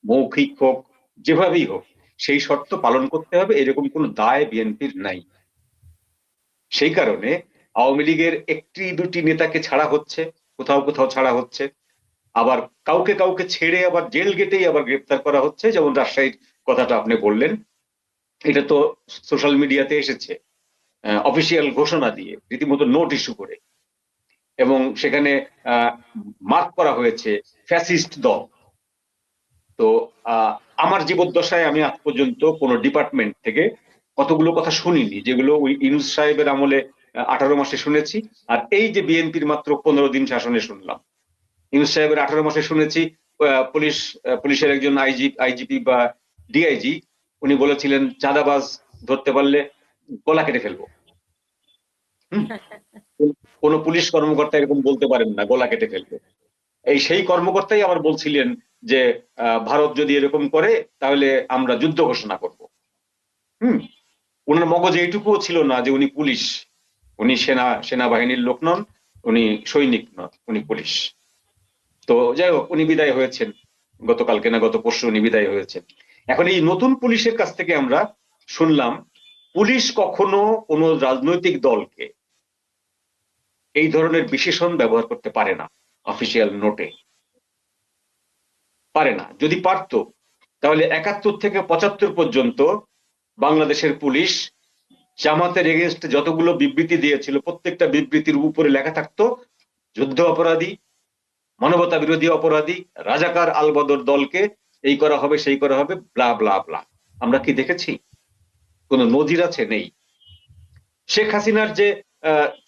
মৌখিক হোক, যেভাবেই হোক সেই শর্ত পালন করতে হবে, এরকম কোনো দায় বিএনপির নাই। সেই কারণে আওয়ামী লীগের একটি দুটি নেতাকে ছাড়া হচ্ছে, কোথাও কোথাও ছাড়া হচ্ছে, আবার কাউকে কাউকে ছেড়ে আবার জেল গেটেই আবার গ্রেপ্তার করা হচ্ছে। যেমন রাজশাহীর কথাটা আপনি বললেন, এটা তো সোশ্যাল মিডিয়াতে এসেছে অফিসিয়াল ঘোষণা দিয়ে, রীতিমতো নোট ইস্যু করে, এবং সেখানে মার্ক করা হয়েছে ফ্যাসিস্ট দল। তো আমার জীবদ্দশায় আমি আজ পর্যন্ত কোন ডিপার্টমেন্ট থেকে কতগুলো কথা শুনিনি, যেগুলো ওই ইউনূস সাহেবের আমলে 18 মাসে শুনেছি। আর এই যে বিএনপির মাত্র 15 দিন শাসনে শুনলাম। ইউনূস সাহেবের 18 মাসে শুনেছি পুলিশের একজন আইজিপি বা ডিআইজি উনি বলেছিলেন চাঁদাবাজ ধরতে পারলে গলা কেটে ফেলবো। কোন পুলিশ কর্মকর্তা এরকম বলতে পারেন না, গলা কেটে ফেলবো। এই সেই কর্মকর্তাই আবার বলছিলেন যে ভারত যদি এরকম করে তাহলে আমরা যুদ্ধ ঘোষণা করব। ওনার মগজে এইটুকুও ছিল না যে উনি পুলিশ, উনি সেনাবাহিনীর লোক নন, উনি সৈনিক নন, উনি পুলিশ। তো যাই হোক, উনি বিদায় হয়েছেন গতকালকে না গত পরশু উনি বিদায় হয়েছেন। এখন এই নতুন পুলিশের কাছ থেকে আমরা শুনলাম পুলিশ কখনো কোনো রাজনৈতিক দলকে এই ধরনের বিশেষণ ব্যবহার করতে পারে না, অফিসিয়াল নোটে পারে না। যদি পারত তাহলে 71 থেকে 75 পর্যন্ত বাংলাদেশের পুলিশ জামাতের এগেনস্টে যতগুলো বিবৃতি দিয়েছিল প্রত্যেকটা বিবৃতির উপরে লেখা থাকতো যুদ্ধ অপরাধী, মানবতা বিরোধী অপরাধী, রাজাকার আলবদর দলকে এই করা হবে সেই করা হবে, ব্লা ব্লা ব্লা। আমরা কি দেখেছি? কোন নজির আছে? নেই। শেখ হাসিনার যে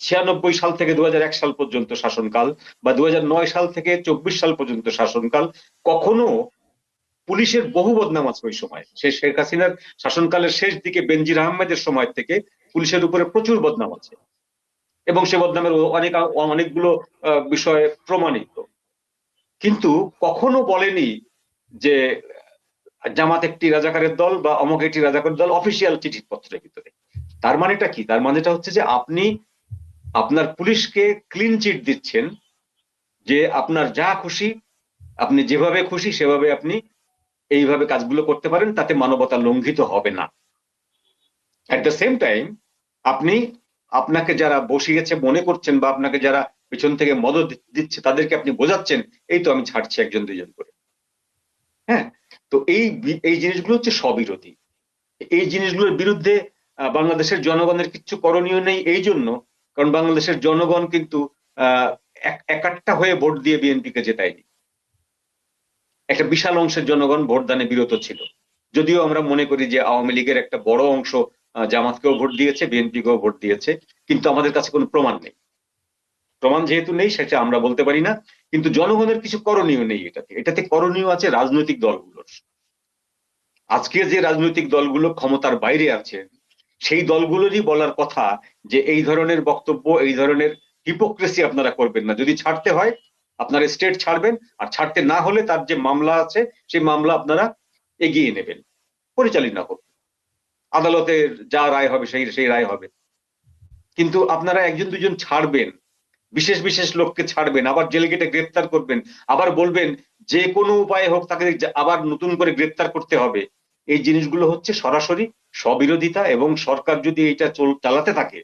96 সাল থেকে 2001 সাল পর্যন্ত শাসনকাল, বা 2009 সাল থেকে 24 সাল পর্যন্ত শাসনকাল, কখনো পুলিশের বহু বদনাম আছে ওই সময়। শেখ হাসিনার শাসনকালের শেষ দিকে বেনজির আহমেদের সময় থেকে পুলিশের উপরে প্রচুর বদনাম আছে, এবং সে বদনামের অনেকগুলো বিষয় প্রমাণিত। কিন্তু কখনো বলেনি যে জামাত একটি রাজাকারের দল বা অমুক একটি রাজাকারের দল অফিসিয়াল চিঠিপত্রের ভিতরে। তার মানেটা কি? তার মানেটা হচ্ছে যে আপনি আপনার পুলিশকে ক্লিন চিট দিচ্ছেন যে আপনার যা খুশি, আপনি যেভাবে খুশি সেভাবে আপনি এইভাবে কাজগুলো করতে পারেন, তাতে মানবতা লঙ্ঘিত হবে না। এট দ্য সেম টাইম আপনি আপনাকে যারা বসিয়েছে মনে করছেন বা আপনাকে যারা পিছন থেকে মদত দিচ্ছে তাদেরকে আপনি বোঝাচ্ছেন এই তো আমি ছাড়ছি একজন দুইজন করে। হ্যাঁ, তো এই জিনিসগুলো হচ্ছে স্ববিরোধী। এই জিনিসগুলোর বিরুদ্ধে বাংলাদেশের জনগণের কিছু করণীয় নেই, এই জন্য কারণ বাংলাদেশের জনগণ কিন্তু একাট্টা হয়ে ভোট দিয়ে বিএনপিকে জেতায়নি। একটা বিশাল অংশের জনগণ ভোটদানে বিরত ছিল। যদিও আমরা মনে করি যে আওয়ামী লীগের একটা বড় অংশ জামাতকেও ভোট দিয়েছে, বিএনপিকেও ভোট দিয়েছে, কিন্তু আমাদের কাছে কোনো প্রমাণ নেই। প্রমাণ যেহেতু নেই সেটা আমরা বলতে পারি না। কিন্তু জনগণের কিছু করণীয় নেই এটাতে। এটাতে করণীয় আছে রাজনৈতিক দলগুলোর। আজকে যে রাজনৈতিক দলগুলো ক্ষমতার বাইরে আছে সেই দলগুলোরই বলার কথা যে এই ধরনের বক্তব্য, এই ধরনের হিপোক্রেসি আপনারা করবেন না। যদি ছাড়তে হয় আপনারা স্টেট ছাড়বেন, আর ছাড়তে না হলে তার যে মামলা আছে সেই মামলা আপনারা এগিয়ে নেবেন, পরিচালনা করবেন। আদালতের যা রায় হবে সেই রায় হবে। কিন্তু আপনারা একজন দুজন ছাড়বেন, বিশেষ বিশেষ লোককে ছাড়বেন, আবার জেল গেটে গ্রেপ্তার করবেন, আবার বলবেন যে কোনো উপায়ে হোক তাকে আবার নতুন করে গ্রেপ্তার করতে হবে। এই জিনিসগুলো হচ্ছে সরাসরি স্ববিরোধিতা, এবং সরকার যদি এটা চালাতে থাকে,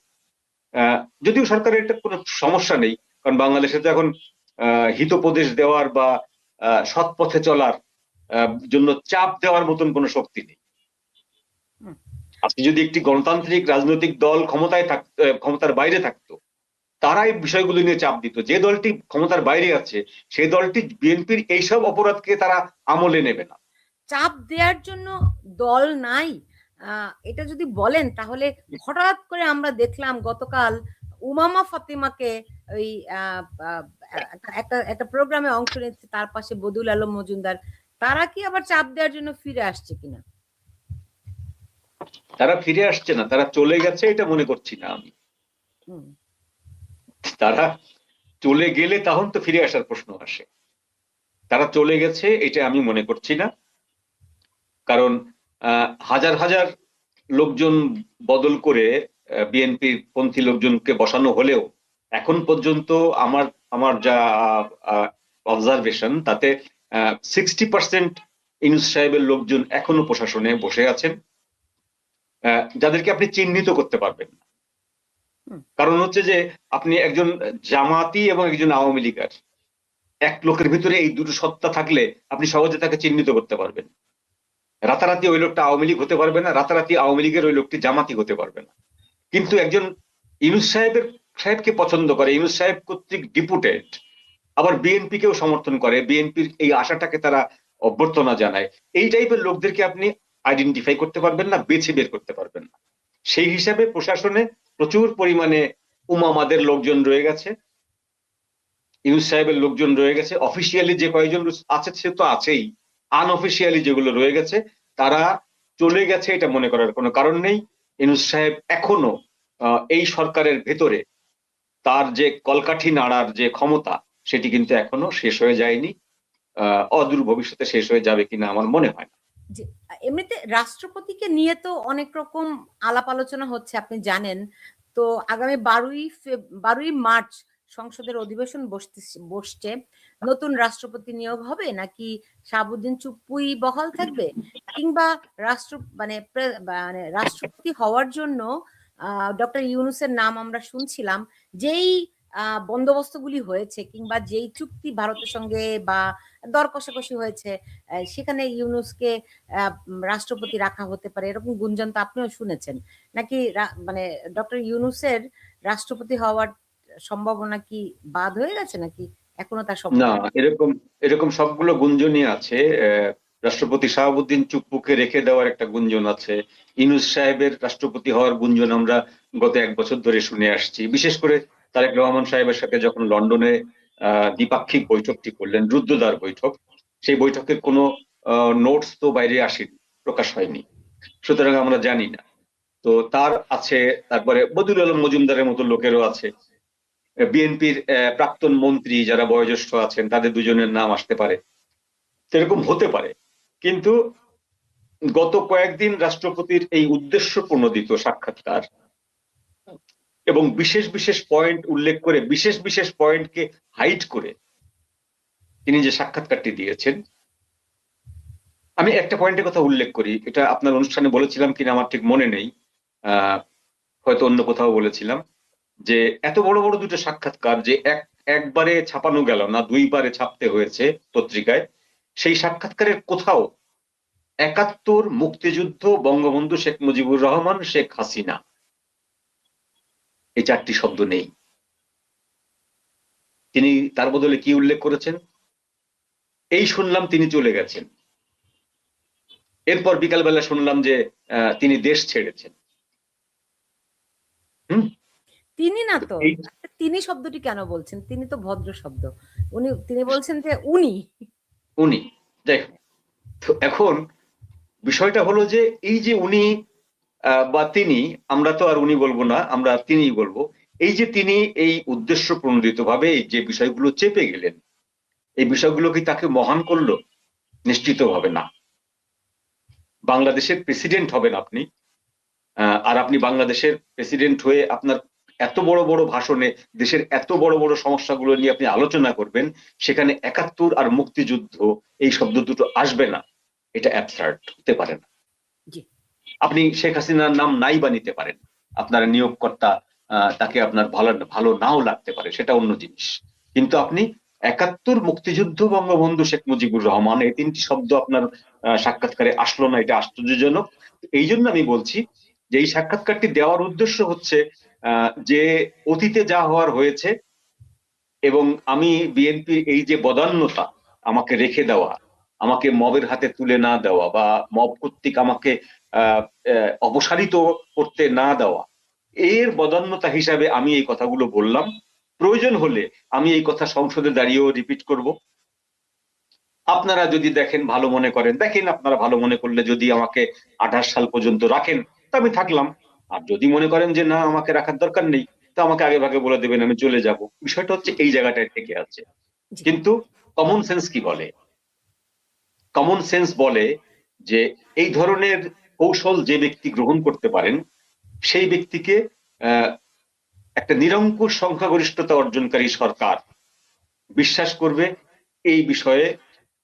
যদিও সরকারের এটা কোনো সমস্যা নেই, কারণ বাংলাদেশে তো এখন হিতোপদেশ দেওয়ার বা সৎ পথে চলার জন্য চাপ দেওয়ার মতন কোনো শক্তি নেই। আজকে যদি একটি গণতান্ত্রিক রাজনৈতিক দল ক্ষমতার বাইরে থাকতো, তারাই বিষয়গুলো নিয়ে চাপ দিত। যে দলটি ক্ষমতার বাইরে আছে সেই দলটি বিএনপির এইসব অপরাধকে তারা আমলে নেবে না। চাপ দেওয়ার জন্য দল নাই এটা যদি বলেন, তাহলে হঠাৎ করে আমরা দেখলাম গতকাল উমামা ফাতিমাকে ওই একটা প্রোগ্রামে অংশ নিচ্ছে, তার পাশে বদুল আলম মজুমদার। তারা কি আবার চাপ দেওয়ার জন্য ফিরে আসছে কিনা? তারা ফিরে আসছে না, তারা চলে গেছে এটা মনে করছি না আমি। তারা চলে গেলে তখন তো ফিরে আসার প্রশ্ন আসে। তারা চলে গেছে এটা আমি মনে করছি না, কারণ হাজার হাজার লোকজন বদল করে বিএনপির পন্থী লোকজনকে বসানো হলেও এখন পর্যন্ত আমার যা অবজারভেশন তাতে 60% ইউনূস সাহেবের লোকজন এখনো প্রশাসনে বসে আছেন, যাদেরকে আপনি চিহ্নিত করতে পারবেন না। হুম। কারণ হচ্ছে যে আপনি একজন জামাতি এবং একজন আওয়ামী লীগার এক লোকের ভিতরে এই দুটো সত্তা থাকলে আপনি সহজে তাকে চিহ্নিত করতে পারবেন। রাতারাতি ওই লোকটা আওয়ামী লীগ হতে পারবে না, রাতারাতি আওয়ামী লীগের ওই লোকটি জামাতি হতে পারবে না। কিন্তু একজন ইউনূস সাহেবকে পছন্দ করে, ইউনূস সাহেব কর্তৃক ডিপুটেড, আবার বিএনপি কেও সমর্থন করে, বিএনপির এই আশাটাকে তারা অভ্যর্থনা জানায়, এই টাইপের লোকদেরকে আপনি আইডেন্টিফাই করতে পারবেন না, বেছে বের করতে পারবেন না। সেই হিসাবে প্রশাসনে প্রচুর পরিমাণে উমামাদের লোকজন রয়ে গেছে, ইউনূস সাহেবের লোকজন রয়ে গেছে, অফিসিয়ালি যে কয়েকজন আছে সে তো আছেই, আনঅফিসিয়ালি যেগুলো রয়ে গেছে তারা চলে গেছে এটা মনে করার কোনো কারণ নেই। ইউনূস সাহেব এখনো এই সরকারের ভেতরে তার যে কলকাঠি নাড়ার যে ক্ষমতা সেটি কিন্তু এখনো শেষ হয়ে যায়নি, অদূর ভবিষ্যতে শেষ হয়ে যাবে কিনা আমার মনে হয় না। যে এমনিতে রাষ্ট্রপতিকে নিয়ে তো অনেক রকম আলাপ আলোচনা হচ্ছে, আপনি জানেন। তো আগামী 12ই মার্চ সংসদের অধিবেশন বসছে। নতুন রাষ্ট্রপতি নিয়োগ হবে নাকি শাহাবুদ্দিন চুপ্পুই বহাল থাকবে, কিংবা মানে রাষ্ট্রপতি হওয়ার জন্য ডক্টর ইউনূসের নাম আমরা শুনছিলাম, যেই বন্দোবস্তগুলি হয়েছে কিংবা যেই চুক্তি ভারতের সঙ্গে বা দর কষাকষি হয়েছে, সেখানে ইউনূসকে রাষ্ট্রপতি রাখা হতে পারে, এরকম গুঞ্জন তো আপনিও শুনেছেন। নাকি মানে ডক্টর ইউনূসের রাষ্ট্রপতি হওয়ার সম্ভাবনা কি বাদ হয়ে গেছে, নাকি এখনো তার না, সম্ভাবনা? এরকম এরকম সবগুলো গুঞ্জনই আছে। রাষ্ট্রপতি শাহাবুদ্দিন চুপ্পুকে রেখে দেওয়ার একটা গুঞ্জন আছে, ইউনূস সাহেবের রাষ্ট্রপতি হওয়ার গুঞ্জন আমরা গত 1 বছর ধরে শুনে আসছি। বিশেষ করে তারেক রহমান সাহেবের সাথে যখন লন্ডনে দ্বিপাক্ষিক বৈঠকটি করলেন, রুদ্ধদ্বার বৈঠক, সেই বৈঠকের কোনো নোটস তো বাইরে আসেনি, প্রকাশ হয়নি, সুতরাং আমরা জানি না। তো তার আছে, তারপরে বদিউল আলম মজুমদারের মতো লোকেরও আছে, বিএনপির প্রাক্তন মন্ত্রী যারা বয়োজ্যেষ্ঠ আছেন তাদের দুজনের নাম আসতে পারে, সেরকম হতে পারে। কিন্তু গত কয়েকদিন রাষ্ট্রপতির এই উদ্দেশ্য প্রণোদিত সাক্ষাৎকার এবং বিশেষ বিশেষ পয়েন্ট উল্লেখ করে, বিশেষ বিশেষ পয়েন্টকে হাইড করে তিনি যে সাক্ষাৎকারটি দিয়েছেন, আমি একটা পয়েন্টের কথা উল্লেখ করি, এটা আপনার অনুষ্ঠানে বলেছিলাম কিনা আমার ঠিক মনে নেই, হয়তো অন্য কোথাও বলেছিলাম, যে এত বড় বড় দুটো সাক্ষাৎকার যে একবারে ছাপানো গেল না, 2বারে ছাপতে হয়েছে পত্রিকায়, সেই সাক্ষাৎকারের কোথাও 71, মুক্তিযুদ্ধ, বঙ্গবন্ধু শেখ মুজিবুর রহমান, শেখ হাসিনা এই 4টি শব্দ নেই। তিনি তার বদলে কি উল্লেখ করেছেন? এই শুনলাম তিনি চলে গেছেন, এরপর বিকালবেলা শুনলাম যে তিনি দেশ ছেড়েছেন। হুম। তিনি না তো, এই তিনি শব্দটি কেন বলছেন? তিনি তো ভদ্র শব্দ। তিনি বলছেন যে উনি। উনি, যাই হোক, তো এখন বিষয়টা হলো যে এই যে উনি বা তিনি, আমরা তো আর উনি বলবো না, আমরা তিনিই বলবো, এই যে তিনি এই উদ্দেশ্য প্রণোদিত ভাবে যে বিষয়গুলো চেপে গেলেন, এই বিষয়গুলো কি তাকে মহান করলো? নিশ্চিতভাবে না। বাংলাদেশের প্রেসিডেন্ট হবেন আপনি, আর আপনি বাংলাদেশের প্রেসিডেন্ট হয়ে আপনার এত বড় বড় ভাষণে দেশের এত বড় বড় সমস্যাগুলো নিয়ে আপনি আলোচনা করবেন, সেখানে 71 আর মুক্তিযুদ্ধ এই শব্দ দুটো আসবে না, এটা অ্যাবসার্ড, হতে পারে না। জি। আপনি শেখ হাসিনার নাম নাই বা নিতে পারেন, আপনার নিয়োগকর্তা তাকে আপনার ভালো ভালো নাও লাগতে পারে, সেটা অন্য জিনিস, কিন্তু আপনি 71, মুক্তিযুদ্ধ, বঙ্গবন্ধু শেখ মুজিবুর রহমান এই 3টি শব্দ আপনার সাক্ষাৎকারে আসলো না, এটা আশ্চর্যজনক। এই জন্য আমি বলছি যে এই সাক্ষাৎকারটি দেওয়ার উদ্দেশ্য হচ্ছে যে অতীতে যা হওয়ার হয়েছে, এবং আমি বিএনপির এই যে বদান্যতা, আমাকে রেখে দেওয়া, আমাকে মবের হাতে তুলে না দেওয়া, বা মব কর্তৃক আমাকে অপসারিত করতে না দেওয়া, এর বদান্যতা হিসাবে আমি এই কথাগুলো বললাম। প্রয়োজন হলে আমি এই কথা সংসদে দাঁড়িয়েও রিপিট করব। আপনারা যদি দেখেন, ভালো মনে করেন দেখেন, আপনারা ভালো মনে করলে যদি আমাকে 28 সাল পর্যন্ত রাখেন তা আমি থাকলাম, আর যদি মনে করেন যে না আমাকে রাখার দরকার নেই, তা আমাকে আগে ভাগে বলে দেবেন, আমি চলে যাব। বিষয়টা হচ্ছে এই জায়গাটায় থেকে আছে। জি। কিন্তু কমন সেন্স কি বলে? কমন সেন্স বলে যে এই ধরনের কৌশল যে ব্যক্তি গ্রহণ করতে পারেন, সেই ব্যক্তিকে একটা নিরঙ্কুশ সংখ্যাগরিষ্ঠতা অর্জনকারী সরকার বিশ্বাস করবে, এই বিষয়ে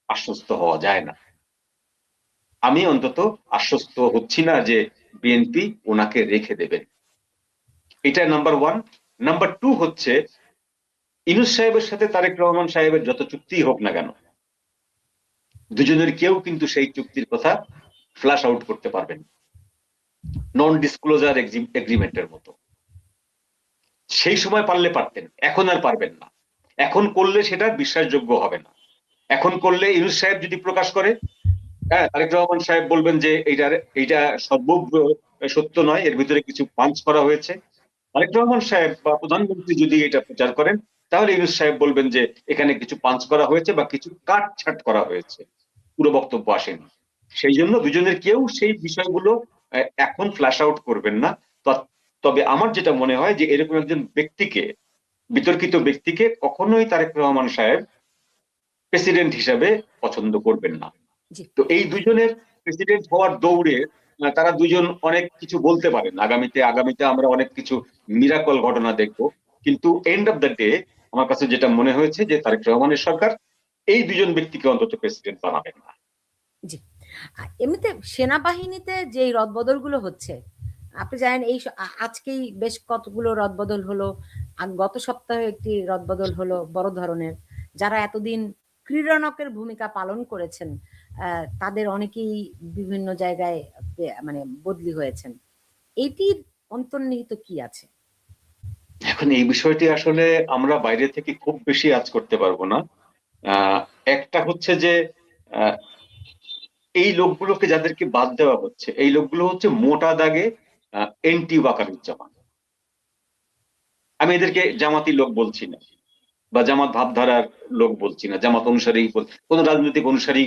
আশ্বস্ত হওয়া যায় না। আমি অন্তত আশ্বস্ত হচ্ছি না যে বিএনপি ওনাকে রেখে দেবেন। এটা নাম্বার ওয়ান। নাম্বার টু হচ্ছে, ইউনূস সাহেবের সাথে তারেক রহমান সাহেবের যত চুক্তি হোক না কেন, দুজনের কেউ কিন্তু সেই চুক্তির কথা ফ্ল্যাশ আউট করতে পারবেন, নন ডিসক্লোজার এগ্রিমেন্টের মতো। সেই সময় পারলে পারতেন, এখন আর পারবেন না। এখন করলে সেটা বিশ্বাসযোগ্য হবে না। এখন করলে ইউনূস সাহেব যদি প্রকাশ করে, হ্যাঁ, তারেক রহমান সাহেব বলবেন যে এইটা সর্বব্র সত্য নয়, এর ভিতরে কিছু পাঞ্চ করা হয়েছে। তারেক রহমান সাহেব বা প্রধানমন্ত্রী যদি এটা প্রচার করেন, তাহলে ইউনূস সাহেব বলবেন যে এখানে কিছু পাঞ্চ করা হয়েছে বা কিছু কাটছাট করা হয়েছে, পুরো বক্তব্য আসেনি। সেই জন্য দুজনের কেউ সেই বিষয়গুলো এখন ফ্ল্যাশ আউট করবেন না। তবে আমার যেটা মনে হয় যে এরকম একজন ব্যক্তিকে, বিতর্কিত ব্যক্তিকে কখনোই তারেক রহমান সাহেব প্রেসিডেন্ট হিসাবে পছন্দ করবেন না। জি। তো এই দুজনের প্রেসিডেন্ট হওয়ার দৌড়ে তারা দুজন অনেক কিছু বলতে পারেন, আগামীতে আমরা অনেক কিছু মিরাকল ঘটনা দেখব। কিন্তু এন্ড অফ দ্য ডে আমার কাছে যেটা মনে হয়েছে যে তারেক রহমানের সরকার এই দুজন ব্যক্তিকে অন্তত প্রেসিডেন্ট বানাবেন না। জি। এমনিতে সেনাবাহিনীতে যে রদবদলগুলো হচ্ছে, আপনি জানেন এই আজকেই বেশ কতগুলো রদবদল হলো। গত সপ্তাহে একটি রদবদল হলো বড় ধরনের। যারা এতদিন ক্রীড়নকের ভূমিকা পালন করেছেন, তাদের অনেকেই বিভিন্ন জায়গায় মানে বদলি হয়েছেন। এটির অন্তর্নিহিত কি আছে? এখন এই বিষয়টি আসলে আমরা বাইরে থেকে খুব বেশি আঁচ করতে পারবো না। আহ, একটা হচ্ছে যে আহ, এই লোকগুলোকে যাদেরকে বাদ দেওয়া হচ্ছে, এই লোকগুলো হচ্ছে মোটা দাগে এন্টি ওয়াকারুজ্জামান। আমি এদেরকে জামাতি লোক বলছি না, বা জামাত ভাবধারার লোক বলছি না, জামাত অনুসারী কোন রাজনৈতিক অনুসারী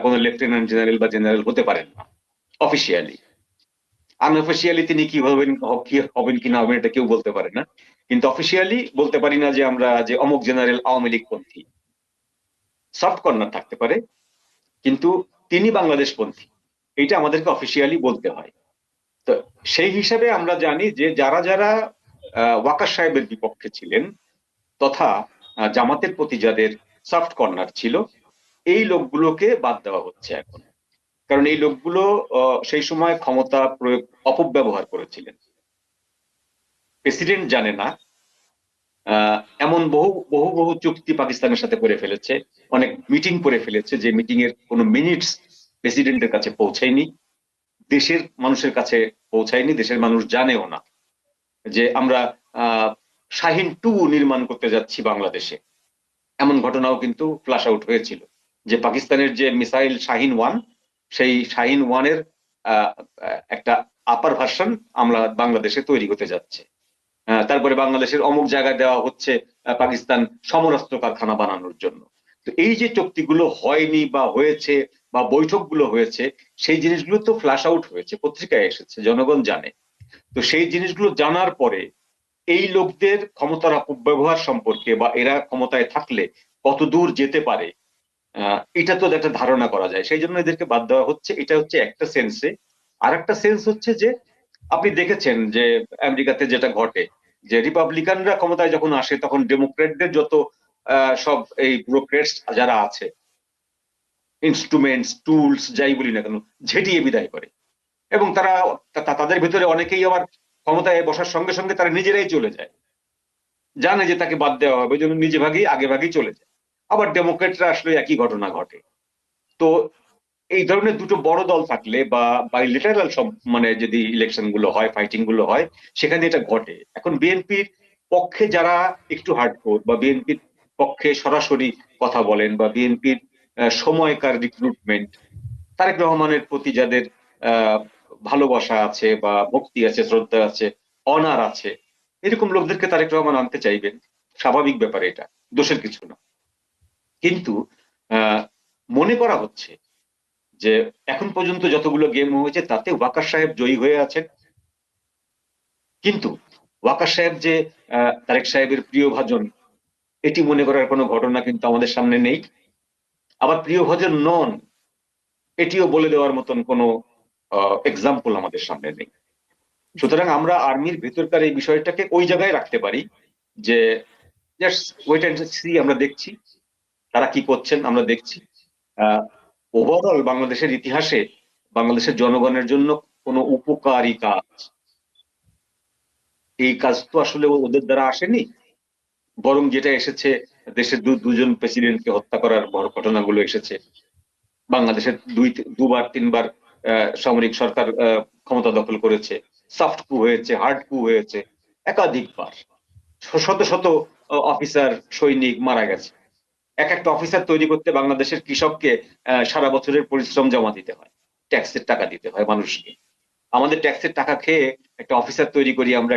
কোন লেফটেন্যান্ট জেনারেল বা জেনারেল হতে পারেন না অফিসিয়ালি। আনঅফিসিয়ালি তিনি কি হবেন, কি হবেন কি না হবেন এটা কেউ বলতে পারে না। কিন্তু অফিসিয়ালি বলতে পারি না যে আমরা যে অমুক জেনারেল আওয়ামী লীগ পন্থী। সফট কর্নার থাকতে পারে, কিন্তু তিনি বাংলাদেশ পন্থী, এটা আমাদেরকে অফিসিয়ালি বলতে হয়। তো সেই হিসাবে আমরা জানি যে যারা যারা ওয়াকার সাহেবের বিপক্ষে ছিলেন, তথা জামাতের প্রতি যাদের সফট কর্নার ছিল, এই লোকগুলোকে বাদ দেওয়া হচ্ছে এখন। কারণ এই লোকগুলো সেই সময় ক্ষমতা প্রয়োগ অপব্যবহার করেছিলেন। প্রেসিডেন্ট জানে না, এমন বহু বহু বহু চুক্তি পাকিস্তানের সাথে করে ফেলেছে, অনেক মিটিং করে ফেলেছে যে মিটিং এর কোনো মিনিটস প্রেসিডেন্টের কাছে পৌঁছায়নি, দেশের মানুষের কাছে পৌঁছায়নি, দেশের মানুষ জানেও না যে আমরা আহ শাহিন 2 নির্মাণ করতে যাচ্ছি বাংলাদেশে। এমন ঘটনাও কিন্তু ফ্ল্যাশ আউট হয়েছিল যে পাকিস্তানের যে মিসাইল শাহিন 1, সেই শাহিন 1-এর একটা আপার ভার্সন আমরা বাংলাদেশে তৈরি হতে যাচ্ছে। তারপরে বাংলাদেশের অমুক জায়গায় দেওয়া হচ্ছে পাকিস্তান সমরাস্ত্র কারখানা বানানোর জন্য। তো এই যে চুক্তিগুলো হয়নি বা হয়েছে, বা বৈঠকগুলো হয়েছে, সেই জিনিসগুলো তো ফ্ল্যাশ আউট হয়েছে, পত্রিকায় এসেছে, জনগণ জানে। তো সেই জিনিসগুলো জানার পরে এই লোকদের ক্ষমতার অপব্যবহার সম্পর্কে বা এরা ক্ষমতায় থাকলে কত দূর যেতে পারে, এটা তো একটা ধারণা করা যায়। সেই জন্য এদেরকে বাদ দেওয়া হচ্ছে, এটা হচ্ছে একটা সেন্সে। আর একটা সেন্স হচ্ছে যে আপনি দেখেছেন যে আমেরিকাতে যেটা ঘটে, যে রিপাবলিকানরা ক্ষমতায় যখন আসে তখন ডেমোক্রেটদের যত সব এই ব্যুরোক্রেটস যারা আছে, ইনস্ট্রুমেন্টস টুলস যাই বলি না কেন, ঝেঁটিয়ে বিদায় করে। এবং তারা তাদের ভিতরে অনেকেই আবার ক্ষমতায় বসার সঙ্গে সঙ্গে তারা নিজেরাই চলে যায়, জানে যে তাকে বাদ দেওয়া হবে, ওই জন্য নিজে ভাগেই আগে ভাগেই চলে যায়। আবার ডেমোক্রেটরা আসলে একই ঘটনা ঘটে। তো এই ধরনের দুটো বড় দল থাকলে বা বাইলেটারাল সব মানে যদি ইলেকশন গুলো হয়, ফাইটিং গুলো হয়, সেখানে এটা ঘটে। এখন বিএনপির পক্ষে যারা একটু হার্ডকোর বা বিএনপির পক্ষে সরাসরি কথা বলেন, বা বিএনপির সময়কার রিক্রুটমেন্ট, তারেক রহমানের প্রতি যাদের আহ ভালোবাসা আছে বা ভক্তি আছে, শ্রদ্ধা আছে, অনার আছে, এরকম লোকদেরকে তারেক রহমান আনতে চাইবেন, স্বাভাবিক ব্যাপার, এটা দোষের কিছু না। কিন্তু আহ মনে করা হচ্ছে যে এখন পর্যন্ত যতগুলো গেম হয়েছে তাতে ওয়াকার সাহেব জয়ী হয়ে আছেন। কিন্তু ওয়াকার সাহেব যে তারেক সাহেবের প্রিয় ভাজন, এটি মনে করার কোনো ঘটনা কিন্তু আমাদের সামনে নেই। আবার প্রিয় ভাজন নন, এটিও বলে দেওয়ার মতন কোনো এক্সাম্পল আমাদের সামনে নেই। জি। সুতরাং আমরা আর্মির ভেতরকার এই বিষয়টাকে ওই জায়গায় রাখতে পারি যে জাস্ট ওয়েট অ্যান্ড সি, আমরা দেখছি তারা কি করছেন, আমরা দেখছি। ওভারঅল বাংলাদেশের ইতিহাসে বাংলাদেশের জনগণের জন্য কোনো উপকারী কাজ, এই কাজ তো আসলে ওদের দ্বারা আসেনি, বরং যেটা এসেছে দেশের দুজন প্রেসিডেন্টকে হত্যা করার বড় ঘটনাগুলো এসেছে। বাংলাদেশের দুবার তিনবার সামরিক সরকার ক্ষমতা দখল করেছে, সফট কু হয়েছে, হার্ড কু হয়েছে, একাধিকবার শত শত অফিসার সৈনিক মারা গেছে। এক একটা অফিসার তৈরি করতে বাংলাদেশের কৃষককে সারা বছরের পরিশ্রম জমা দিতে হয়, ট্যাক্সের টাকা দিতে হয় মানুষকে। আমাদের ট্যাক্সের টাকা খেয়ে একটা অফিসার তৈরি করি আমরা,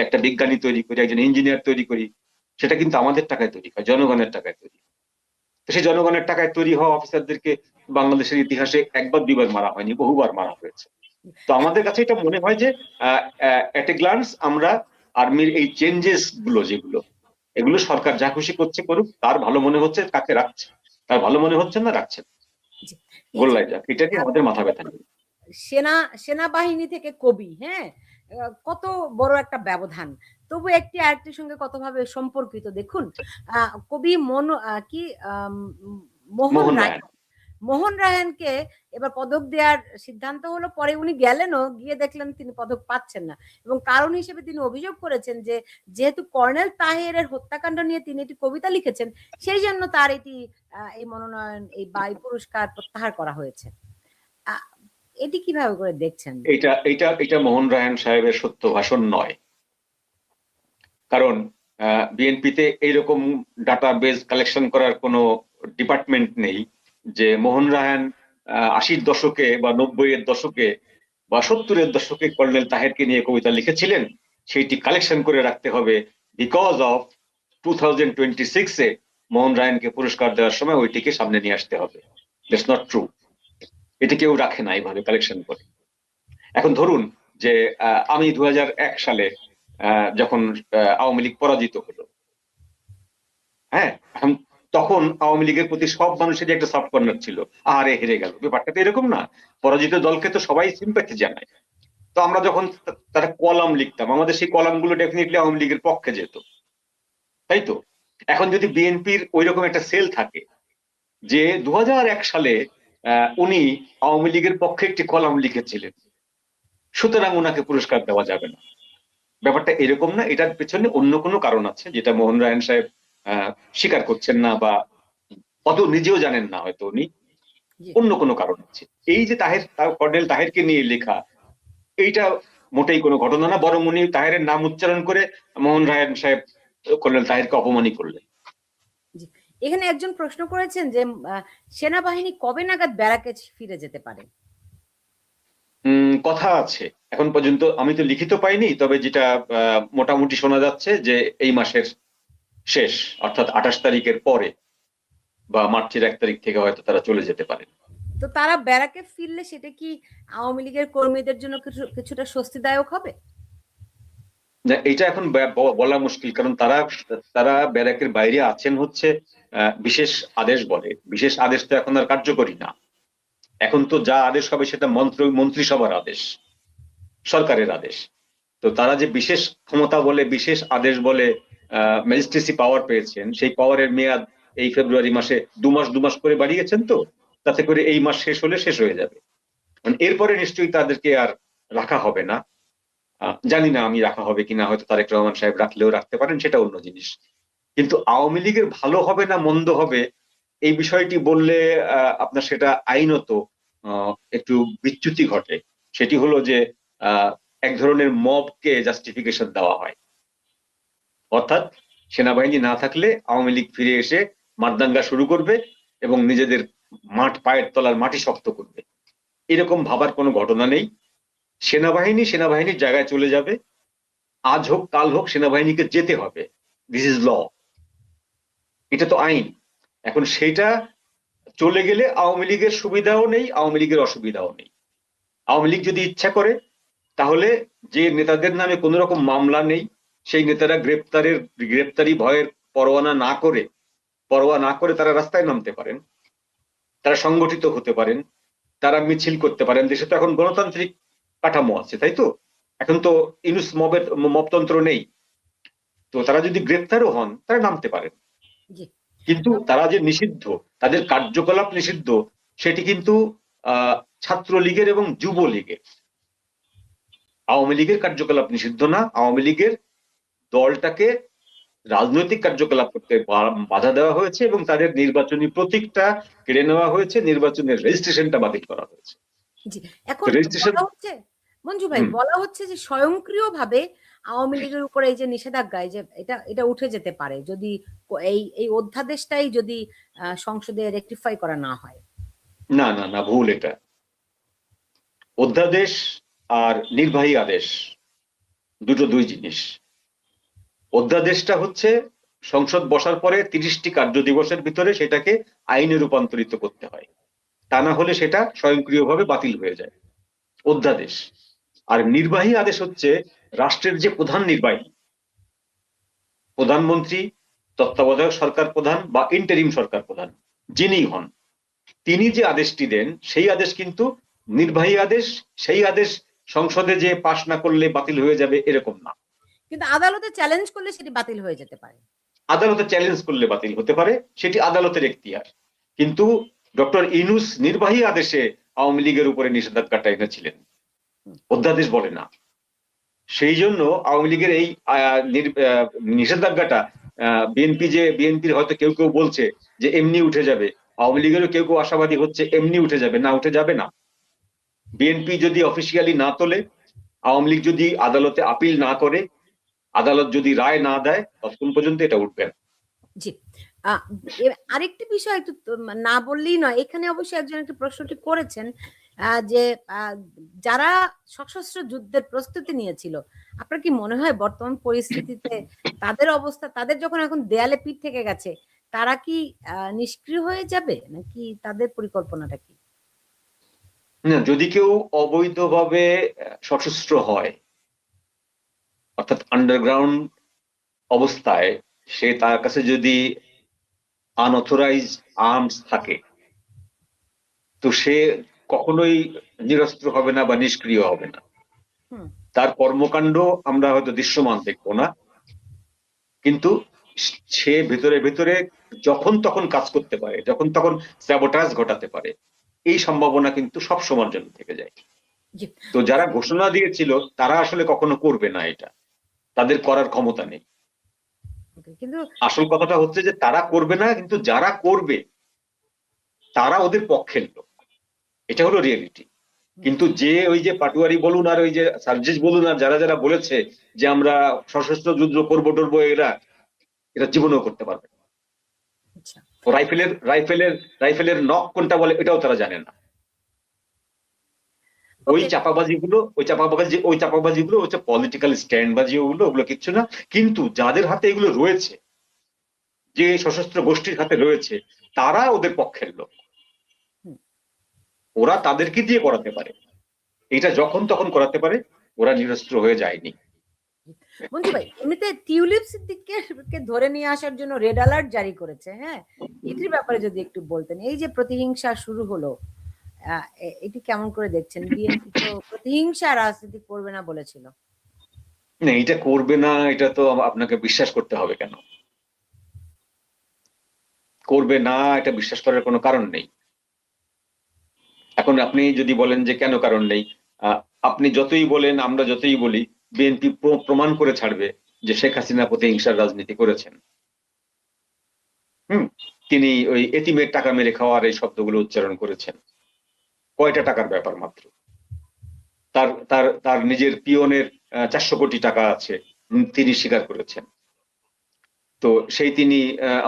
একটা বিজ্ঞানী তৈরি করি, একজন ইঞ্জিনিয়ার তৈরি করি, সেটা কিন্তু আমাদের টাকায় তৈরি হয়, জনগণের টাকায় তৈরি। তো সেই জনগণের টাকায় তৈরি হওয়া অফিসারদেরকে বাংলাদেশের ইতিহাসে একবার দুইবার মারা হয়নি, বহুবার মারা হয়েছে। তো আমাদের কাছে এটা মনে হয় যে এট এ গ্লান্স আমরা আর্মির এই চেঞ্জেস গুলো যেগুলো, এগুলো সরকার যা খুশি করছে করুক, তার ভালো মনে হচ্ছে তাকে রাখছে, তার ভালো মনে হচ্ছে না রাখছে, এই যে গোল্লাই যাক, এটা নিয়ে আমাদের মাথা ব্যথা নেই। সেনাবাহিনী থেকে কবি, হ্যাঁ, কত বড় একটা ব্যবধান, তবু একটি আরেকটির সঙ্গে কতভাবে সম্পর্কিত। দেখুন, কবি মোহন মোহন রায়, রায়, মোহন রায়হানকে এবার পদক দেওয়ার সিদ্ধান্ত হলো, পরে উনি গেলেনও, গিয়ে দেখলেন তিনি পদক পাচ্ছেন না, এবং কারণ হিসেবে তিনি অভিযোগ করেছেন যে যেহেতু কর্নেল তাহেরের হত্যাকাণ্ড নিয়ে তিনি একটি কবিতা লিখেছেন, সেই জন্য তার এটি এই মনোনয়ন, এই বাই পুরস্কার প্রত্যাহার করা হয়েছে। এটি কিভাবে করে দেখছেন? এটা এটা এটা মোহন রায়হান সাহেবের সত্য ভাষণ নয়, কারণ বিএনপিতে এইরকম ডাটাবেজ কালেকশন করার কোনো ডিপার্টমেন্ট নেই যে মোহন রায়হান 80-র দশকে বা 90-এর দশকে বা 70-এর দশকে কর্নেল তাহেরকে নিয়ে কবিতা লিখেছিলেন, সেইটি কালেকশন করে রাখতে হবে বিকজ অফ 2026-এ মোহন রায়হানকে পুরস্কার দেওয়ার সময় ওইটিকে সামনে নিয়ে আসতে হবে। দ্যাটস নট ট্রু, এটি কেউ রাখে না এইভাবে কালেকশন করে। এখন ধরুন যে আমি 2001 সালে যখন আওয়ামী লীগ পরাজিত হলো, হ্যাঁ, এখন তখন আওয়ামী লীগের প্রতি সব মানুষেরই একটা সফট কর্নার ছিল, আরে হেরে গেল, ব্যাপারটা তো এরকম না, পরাজিত দলকে তো সবাই সিম্প্যাথি জানায়। তো আমরা যখন তারা কলাম লিখতাম, আমাদের সেই কলাম গুলো ডেফিনেটলি আওয়ামী লীগের পক্ষে যেত, তাই তো? এখন যদি বিএনপির ওই রকম একটা সেল থাকে যে 2001 সালে উনি আওয়ামী লীগের পক্ষে একটি কলাম লিখেছিলেন, সুতরাং ওনাকে পুরস্কার দেওয়া যাবে না, ব্যাপারটা এরকম না। এটার পেছনে অন্য কোনো কারণ আছে যেটা মোহন রায়হান সাহেব স্বীকার করছেন না, বা অত নিজেও জানেন না হয়তো উনি, অন্য কোনো কারণ আছে। এই যে কর্নেল তাহেরকে নিয়ে লেখা, এইটা মোটেই কোনো ঘটনা না, বরং উনি তাহেরের নাম উচ্চারণ করে মোহন রায়হান সাহেব কর্নেল তাহেরকে অপমানই করলেন। এখানে একজন প্রশ্ন করেছেন যে সেনাবাহিনী কবে নাগাদ ব্যারাকে ফিরে যেতে পারে? কথা আছে, এখন পর্যন্ত আমি তো লিখিত পাইনি, তবে যেটা মোটামুটি শোনা যাচ্ছে যে এই মাসের শেষ, অর্থাৎ 28 তারিখের পরে বা মার্চের 1 তারিখ থেকে হয়তো তারা চলে যেতে পারে। তো তারা ব্যারাকে ফিরলে সেটা কি আওয়ামী লীগের কর্মীদের জন্য কিছুটা স্বস্তিদায়ক হবে? এটা এখন বলা মুশকিল, কারণ তারা তারা ব্যারাকের বাইরে আছেন হচ্ছে বিশেষ আদেশ বলে। বিশেষ আদেশ তো এখন আর কার্যকরী না, এখন তো যা আদেশ হবে সেটা মন্ত্রিসভার আদেশ, সরকারের আদেশ। তো তারা যে বিশেষ ক্ষমতা বলে, বিশেষ আদেশ বলে ম্যাজিস্ট্রেসি পাওয়ার পেয়েছেন, সেই পাওয়ারের মেয়াদ এই ফেব্রুয়ারি মাসে 2 মাস করে বাড়িয়েছেন, তো তাতে করে এই মাস শেষ হলে শেষ হয়ে যাবে, মানে এরপরে নিশ্চয়ই তাদেরকে আর রাখা হবে না। জানি না আমি রাখা হবে কিনা, হয়তো তারেক রহমান সাহেব রাখলেও রাখতে পারেন, সেটা অন্য জিনিস। কিন্তু আওয়ামী লীগের ভালো হবে না মন্দ হবে এই বিষয়টি বললে আপনার সেটা আইনত একটু বিচ্যুতি ঘটে। সেটি হলো যে এক ধরনের মবকে জাস্টিফিকেশন দেওয়া হয়, অর্থাৎ সেনাবাহিনী না থাকলে আওয়ামী লীগ ফিরে এসে মারদাঙ্গা শুরু করবে এবং নিজেদের পায়ের তলার মাটি শক্ত করবে, এরকম ভাবার কোনো ঘটনা নেই। সেনাবাহিনীর জায়গায় চলে যাবে, আজ হোক কাল হোক সেনাবাহিনীকে যেতে হবে, দিস ইজ ল, এটা তো আইন। এখন সেটা চলে গেলে আওয়ামী লীগের সুবিধাও নেই, আওয়ামী লীগের অসুবিধাও নেই। আওয়ামী লীগ যদি ইচ্ছা করে তাহলে যে নেতাদের নামে কোন রকম মামলা নেই, সেই নেতারা গ্রেপ্তারি ভয়ের পরোয়া না করে তারা রাস্তায় নামতে পারেন, তারা সংগঠিত হতে পারেন, তারা মিছিল করতে পারেন। দেশে তো এখন গণতান্ত্রিক কাঠামো আছে, তাই তো? এখন তো ইনুস মবতন্ত্র নেই, তো তারা যদি গ্রেপ্তারও হন তারা নামতে পারেন। কিন্তু তারা যে নিষিদ্ধ, তাদের কার্যকলাপ নিষিদ্ধ, সেটি কিন্তু ছাত্রলীগের এবং যুবলীগের। আওয়ামী লীগের কার্যকলাপ নিষিদ্ধ না, আওয়ামী লীগের দলটাকে রাজনৈতিক কার্যকলাপ করতে বাধা দেওয়া হয়েছে এবং তাদের নির্বাচনী প্রতীকটা কেড়ে নেওয়া হয়েছে, নির্বাচনের রেজিস্ট্রেশনটা বাতিল করা হয়েছে। জি, এখন রেজিস্ট্রেশন বলা হচ্ছে মঞ্জু ভাই, বলা হচ্ছে যে স্বয়ংক্রিয়ভাবে আওয়ামী লীগের উপরে এই যে নিষেধাজ্ঞা, যে এটা এটা উঠে যেতে পারে যদি এই এই অধ্যাদেশটাই যদি সংসদে রেকটিফাই করা না হয়। না না না, ভুল এটা। অধ্যাদেশ আর নির্বাহী আদেশ দুটো দুই জিনিস। অধ্যাদেশটা হচ্ছে সংসদ বসার পরে 30টি কার্য দিবসের ভিতরে সেটাকে আইনে রূপান্তরিত করতে হয়, তা না হলে সেটা স্বয়ংক্রিয়ভাবে বাতিল হয়ে যায়, অধ্যাদেশ। আর নির্বাহী আদেশ হচ্ছে রাষ্ট্রের যে প্রধান নির্বাহী, প্রধানমন্ত্রী, তত্ত্বাবধায়ক সরকার প্রধান বা ইন্টারিম সরকার প্রধান যিনি হন, তিনি যে আদেশটি দেন সেই আদেশ কিন্তু নির্বাহী আদেশ। সেই আদেশ সংসদে যে পাশ না করলে বাতিল হয়ে যাবে এরকম না, কিন্তু আদালতে চ্যালেঞ্জ করলে সেটি বাতিল হয়ে যেতে পারে। আদালতে চ্যালেঞ্জ করলে বাতিল হতে পারে, সেটি আদালতের এখতিয়ার। কিন্তু ডক্টর ইউনূস নির্বাহী আদেশে আওয়ামী লীগের উপরে নিষেধাজ্ঞাটা এনেছিলেন, অধ্যাদেশ বলে না। সেই জন্য আওয়ামী লীগের এই নিষেধাজ্ঞাটা বিএনপির হয়তো কেউ কেউ বলছে যে এমনি উঠে যাবে, আওয়ামী লীগেরও কেউ কেউ আশাবাদী হচ্ছে এমনি উঠে যাবে, না উঠে যাবে না। বিএনপি যদি অফিসিয়ালি না তোলে, আওয়ামী লীগ যদি আদালতে আপিল না করে, আদালত যদি রায় না দেয়, ততক্ষণ পর্যন্ত এটা উঠবে না। জি, আরেকটি বিষয় একটু না বললেই নয়, এখানে অবশ্যই একজন একটি প্রশ্নটি করেছেন যে যারা সশস্ত্র যুদ্ধের প্রস্তুতি নিয়েছিল, আপনার কি মনে হয় বর্তমান পরিস্থিতিতে তাদের অবস্থা, তাদের যখন এখন দেয়ালে পিঠ থেকে গেছে, তারা কি নিষ্ক্রিয় হয়ে যাবে নাকি তাদের পরিকল্পনাটা কি? না, যদি কেউ অবৈধভাবে সশস্ত্র হয়, অর্থাৎ আন্ডারগ্রাউন্ড অবস্থায়, সে তার কাছে যদি আনঅথরাইজ আর্মস থাকে, তো সে কখনোই নিরস্ত্র হবে না বা নিষ্ক্রিয় হবে না। তার কর্মকাণ্ড আমরা হয়তো দৃশ্যমান দেখবো না, কিন্তু সে ভেতরে ভেতরে যখন তখন কাজ করতে পারে, যখন তখন স্যাবোটাজ ঘটাতে পারে, এই সম্ভাবনা কিন্তু সব সময়ের জন্য থেকে যায়। তো যারা ঘোষণা দিয়েছিল তারা আসলে কখনো করবে না, এটা তাদের করার ক্ষমতা নেই। কিন্তু আসল কথাটা হচ্ছে যে তারা করবে না, কিন্তু যারা করবে তারা ওদের পক্ষের লোক, এটা হলো রিয়েলিটি। কিন্তু যে ওই যে পাটুয়ারি বলুন আর ওই যে সার্জিস বলুন আর যারা যারা বলেছে যে আমরা সশস্ত্র যুদ্ধ করবো টরবো, এরা জীবনেও করতে পারবে না। রাইফেলের নক কোনটা বলে এটাও তারা জানে না। ওই চাপাবাজি গুলো হচ্ছে পলিটিক্যাল স্ট্যান্ড বাজি, ওগুলো কিচ্ছু না। কিন্তু যাদের হাতে এগুলো রয়েছে, যে সশস্ত্র গোষ্ঠীর হাতে রয়েছে, তারা ওদের পক্ষের লোক, ওরা তাদেরকে দিয়ে করাতে পারে, এটা যখন তখন করাতে পারে, ওরা নিরস্ত্র হয়ে যায়নি। মঞ্জু ভাই, এমনিতে টিউলিপ সিদ্দিককে ধরে নিয়ে আসার জন্য রেড অ্যালার্ট জারি করেছে, হ্যাঁ, এটির ব্যাপারে যদি একটু বলতেন। এই যে প্রতিহিংসা শুরু হলো, এটি কেমন করে দেখছেন? বিএনপি তো প্রতিহিংসা রাজনীতি করবে না বলেছিল। না, এটা করবে না, এটা তো আপনাকে বিশ্বাস করতে হবে। কেন করবে না এটা বিশ্বাস করার কোনো কারণ নেই। এখন আপনি যদি বলেন যে কেন কারণ নেই, আপনি যতই বলেন, আমরা যতই বলি, বিএনপি প্রমাণ করে ছাড়বে যে শেখ হাসিনা প্রতিহিংসার রাজনীতি করেছেন। তিনি ওই এতিমের টাকা মেরে খাওয়ার এই শব্দগুলো উচ্চারণ করেছেন। কয়টা টাকার ব্যাপার মাত্র, তার তার তার নিজের পিয়নের 400 কোটি টাকা আছে, তিনি স্বীকার করেছেন। তো সেই তিনি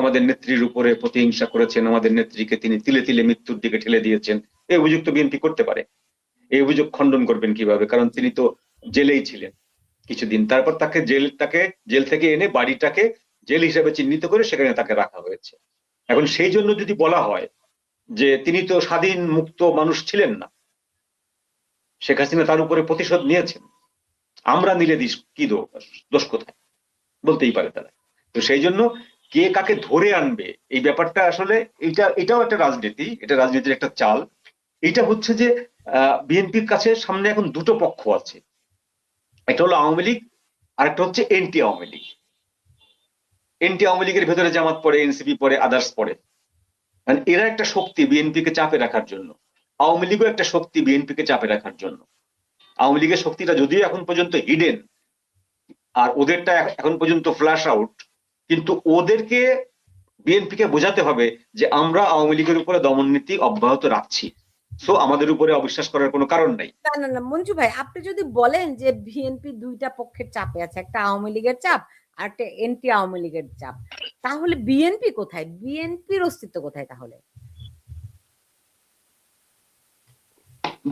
আমাদের নেত্রীর উপরে প্রতিহিংসা করেছেন, আমাদের নেত্রীকে তিনি তিলে তিলে মৃত্যুর দিকে ঠেলে দিয়েছেন, এই অভিযোগ তো বিএনপি করতে পারে। এই অভিযোগ খণ্ডন করবেন কিভাবে? কারণ তিনি তো জেলেই ছিলেন কিছুদিন, তারপর তাকে জেল থেকে এনে বাড়িটাকে জেল হিসেবে চিহ্নিত করে সেখানে তাকে রাখা হয়েছে। এখন সেই জন্য যদি বলা হয় যে তিনি তো স্বাধীন মুক্ত মানুষ ছিলেন না, শেখ হাসিনা তার উপরে প্রতিশোধ নিয়েছেন, আমরা নিলে কি দোষ কোথায়? বলতেই পারে তারা। তো সেই জন্য কে কাকে ধরে আনবে এই ব্যাপারটা আসলে এটাও একটা রাজনীতি, এটা রাজনীতির একটা চাল। এটা হচ্ছে যে বিএনপির কাছে সামনে এখন দুটো পক্ষ আছে, একটা হলো আওয়ামী লীগ আর একটা হচ্ছে এনটি আওয়ামী লীগ। এনটি আওয়ামী লীগের ভেতরে জামাত পড়ে, এনসিপি পড়ে, আদার্স পড়ে। এরা একটা শক্তি বিএনপিকে চাপে রাখার জন্য। আওয়ামী লীগও একটা শক্তি বিএনপিকে চাপে রাখার জন্য। আওয়ামী লীগের শক্তিটা যদিও এখন পর্যন্ত হিডেন, আর ওদেরটা এখন পর্যন্ত ফ্ল্যাশ আউট, কিন্তু ওদেরকে বিএনপিকে বোঝাতে হবে যে আমরা আওয়ামী লীগের উপরে দমন নীতি অব্যাহত রাখছি, সো আমাদের উপরে অবিশ্বাস করার কোনো কারণ নাই। না না না মঞ্জু ভাই, আপনি যদি বলেন যে বিএনপি দুইটা পক্ষের চাপে আছে, একটা আওয়ামী লীগের চাপ আর একটা এনটি আওয়ামী লীগের চাপ, তাহলে বিএনপি কোথায়? বিএনপির অস্তিত্ব কোথায় তাহলে?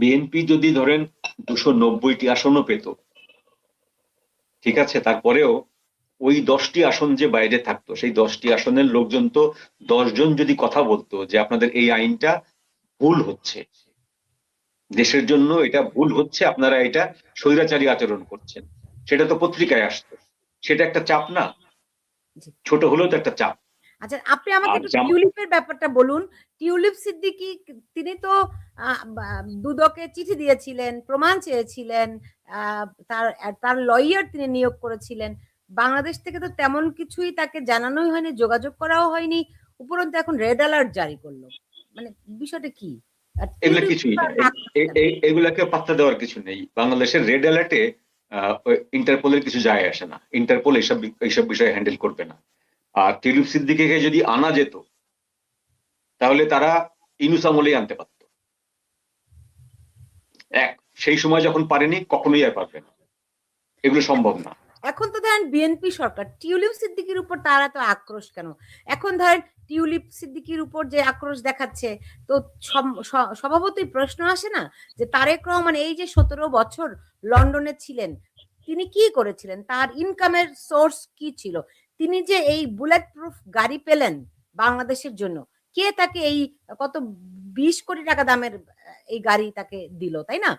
বিএনপি যদি ধরেন 290টি আসনও পেত, ঠিক আছে, তারপরেও ওই 10টি আসন যে বাইরে থাকতো, সেই 10টি আসনের লোকজন তো 10 জন যদি কথা বলতো যে আপনাদের এই আইনটা ভুল হচ্ছে, দেশের জন্য এটা ভুল হচ্ছে, আপনারা এটা স্বৈরাচারী আচরণ করছেন, সেটা তো পত্রিকায় আসতো। সেটা একটা চাপ না? জি। ছোট হলেও তো একটা চাপ। আচ্ছা, আপনি আমাকে আর একটু টিউলিপের ব্যাপারটা বলুন। টিউলিপ সিদ্দিকী তিনি তো দুদকে চিঠি দিয়েছিলেন, প্রমাণ চেয়েছিলেন, তার তার লয়ার তিনি নিয়োগ করেছিলেন। বাংলাদেশ থেকে তো তেমন কিছুই তাকে জানানোই হয়নি, যোগাযোগ করাও হয়নি, উপরন্তু এখন রেড অ্যালার্ট জারি করলো। মানে বিষয়টা কি? আর এগুলা টিউলিপ কিছুই না, রাগ করছেন। এগুলাকে পাত্তা দেওয়ার কিছু নেই। বাংলাদেশের রেড অ্যালার্টে ইন্টারপোলের কিছু যায় আসে না, ইন্টারপোল এইসব বিষয় হ্যান্ডেল করবে না। আর টিউলিপ সিদ্দিকীকে যদি আনা যেত তাহলে তারা ইনুস আমলেই আনতে পারত। এক, সেই সময় যখন পারেনি, কখনোই আর পারবে না, এগুলো সম্ভব না। এখন তো ধরেন বিএনপি সরকার, টিউলিপ সিদ্দিকীর উপর তারা তো আক্রোশ কেন? এখন ধরেন টিউলিপ সিদ্দিকীর উপর যে আক্রোশ দেখাচ্ছে, তো স্বভাবতই প্রশ্ন আসে না যে তারেক রহমান এই যে 17 বছর লন্ডনে ছিলেন, তিনি কি করেছিলেন? তার ইনকামের সোর্স কি ছিল? তিনি যে এই বুলেট প্রুফ গাড়ি পেলেন বাংলাদেশের জন্য, কে তাকে এই কত 20 কোটি টাকা দামের এই গাড়ি তাকে দিল, তাই না?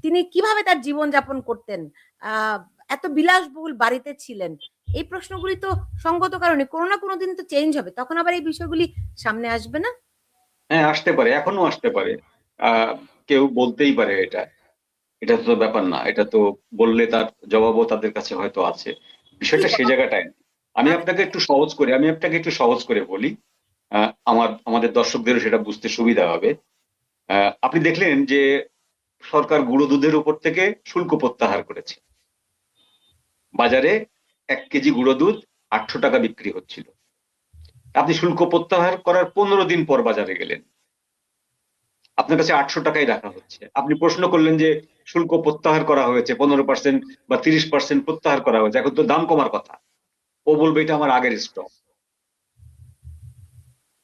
তিনি কিভাবে তার জীবন যাপন করতেন? এত বিলাসবহুল বাড়িতে ছিলেন, এই প্রশ্নগুলি তো সঙ্গত কারণে কোনো না কোনো দিন তো চেঞ্জ হবে, তখন আবার এই বিষয়গুলি সামনে আসবে না? হ্যাঁ, আসতে পারে, এখনো আসতে পারে। কেউ বলতেই পারে এটা, এটা তো ব্যাপার না, এটা তো বললে তার জবাবও তাদের কাছে হয়তো আছে। বিষয়টা সেই জায়গাটায় না। আমি আপনাকে একটু সহজ করে বলি, আমাদের দর্শকদেরও সেটা বুঝতে সুবিধা হবে। আপনি দেখলেন যে সরকার গুঁড়ো দুধের উপর থেকে শুল্ক প্রত্যাহার করেছে। বাজারে 1 কেজি গুঁড়ো দুধ 800 টাকা বিক্রি হচ্ছিল। আপনি শুল্ক প্রত্যাহার করার 15 দিন পর বাজারে গেলেন, আপনার কাছে 800 টাকাই রাখা হচ্ছে। আপনি প্রশ্ন করলেন যে শুল্ক প্রত্যাহার করা হয়েছে, 15% বা 30% প্রত্যাহার করা হয়েছে, এখন তো দাম কমার কথা। ও বলবে এটা আমার আগের স্টক।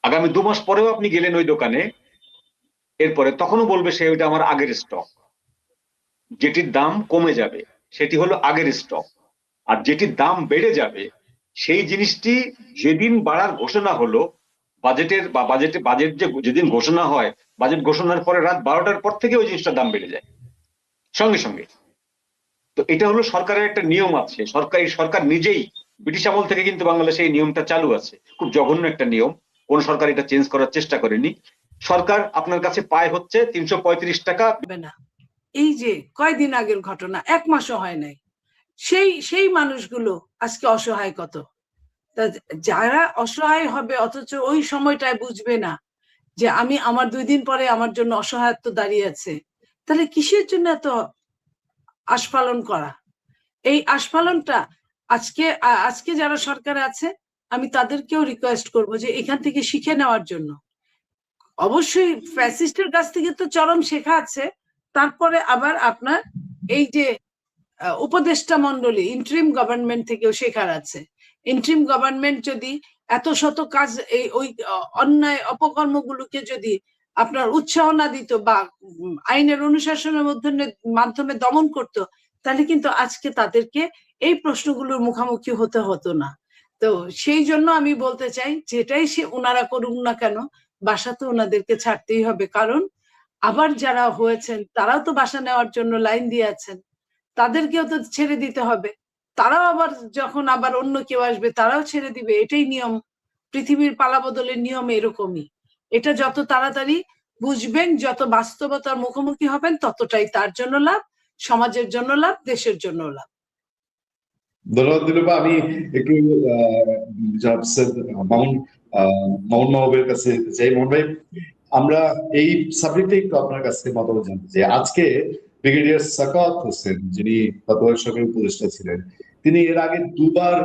আগামী 2 মাস পরেও আপনি গেলেন ওই দোকানে, এরপরে তখনও বলবে সে ওইটা আমার আগের স্টক। যেটির দাম কমে যাবে সেটি হলো আগের স্টক, আর যেটির দাম বেড়ে যাবে সেই জিনিসটি যেদিন বাড়ার ঘোষণা হলো, বাজেট যে যেদিন ঘোষণা হয়, বাজেট ঘোষণার পরে রাত 12টার পর থেকে ওই জিনিসটার দাম বেড়ে যায় সঙ্গে সঙ্গে। তো এটা হলো সরকারের একটা নিয়ম আছে, সরকার নিজেই, ব্রিটিশ আমল থেকে কিন্তু বাংলাদেশে এই নিয়মটা চালু আছে, খুব জঘন্য একটা নিয়ম, কোন সরকার এটা চেঞ্জ করার চেষ্টা করেনি। সরকার আপনার কাছে পায় হচ্ছে 335 টাকা। না, এই যে কয়দিন আগের ঘটনা, 1 মাসও হয় নাই, সেই মানুষগুলো আজকে অসহায় কত। যারা অসহায় হবে অথচ ওই সময়টায় বুঝবে না যে আমি আমার 2 দিন পরে আমার জন্য অসহায়ত্ব দাঁড়িয়ে আছে, তাহলে কিসের জন্য এত আস্ফালন করা? এই আস্ফালনটা আজকে যারা সরকারে আছে, আমি তাদেরকেও রিকোয়েস্ট করব যে এখান থেকে শিখে নেওয়ার জন্য। অবশ্যই ফ্যাসিস্টের কাছ থেকে তো চরম শেখা আছে, তারপরে আবার আপনার এই যে উপদেষ্টা মন্ডলী ইন্টারিম গভর্নমেন্ট থেকেও শেখার আছে। ইন্টারিম গভর্নমেন্ট যদি এত শত কাজ, এই ওই অন্যায় অপকর্মগুলোকে যদি আপনার উৎসাহ না দিত বা আইনের অনুশাসনের মাধ্যমে দমন করত, তাহলে কিন্তু আজকে তাদেরকে এই প্রশ্নগুলোর মুখোমুখি হতে হতো না। তো সেই জন্য আমি বলতে চাই, যেটাই সে ওনারা করুক না কেন, বাসা তো ওনাদেরকে ছাড়তেই হবে, কারণ আবার যারা হয়েছেন তারাও তো বাসা নেওয়ার জন্য লাইন দিয়ে আছেন, তাদেরকেও তো ছেড়ে দিতে হবে। তারাও আবার যখন আবার অন্য কেউ আসবে তারাও ছেড়ে দিবে, এটাই নিয়ম, পৃথিবীর পালাবদলের নিয়ম এরকমই। এটা যত তাড়াতাড়ি বুঝবেন, যত বাস্তবতার মুখোমুখি হবেন, ততটাই তার জন্য লাভ, সমাজের জন্য লাভ, দেশের জন্য লাভ। ধন্যবাদ দিলুবা। আমি একটু মামুন মাহবুবের কাছে চাই। মামুন ভাই, আমরা এই সাবজেক্টে একটু আপনার কাছ থেকে মতামত জানতে চাই। আজকে ব্রিগেডিয়ার সাখাওয়াত হোসেন, যিনি তত্ত্বাবধায়ক সরকারের উপদেষ্টা ছিলেন, তিনি এর আগে দুবার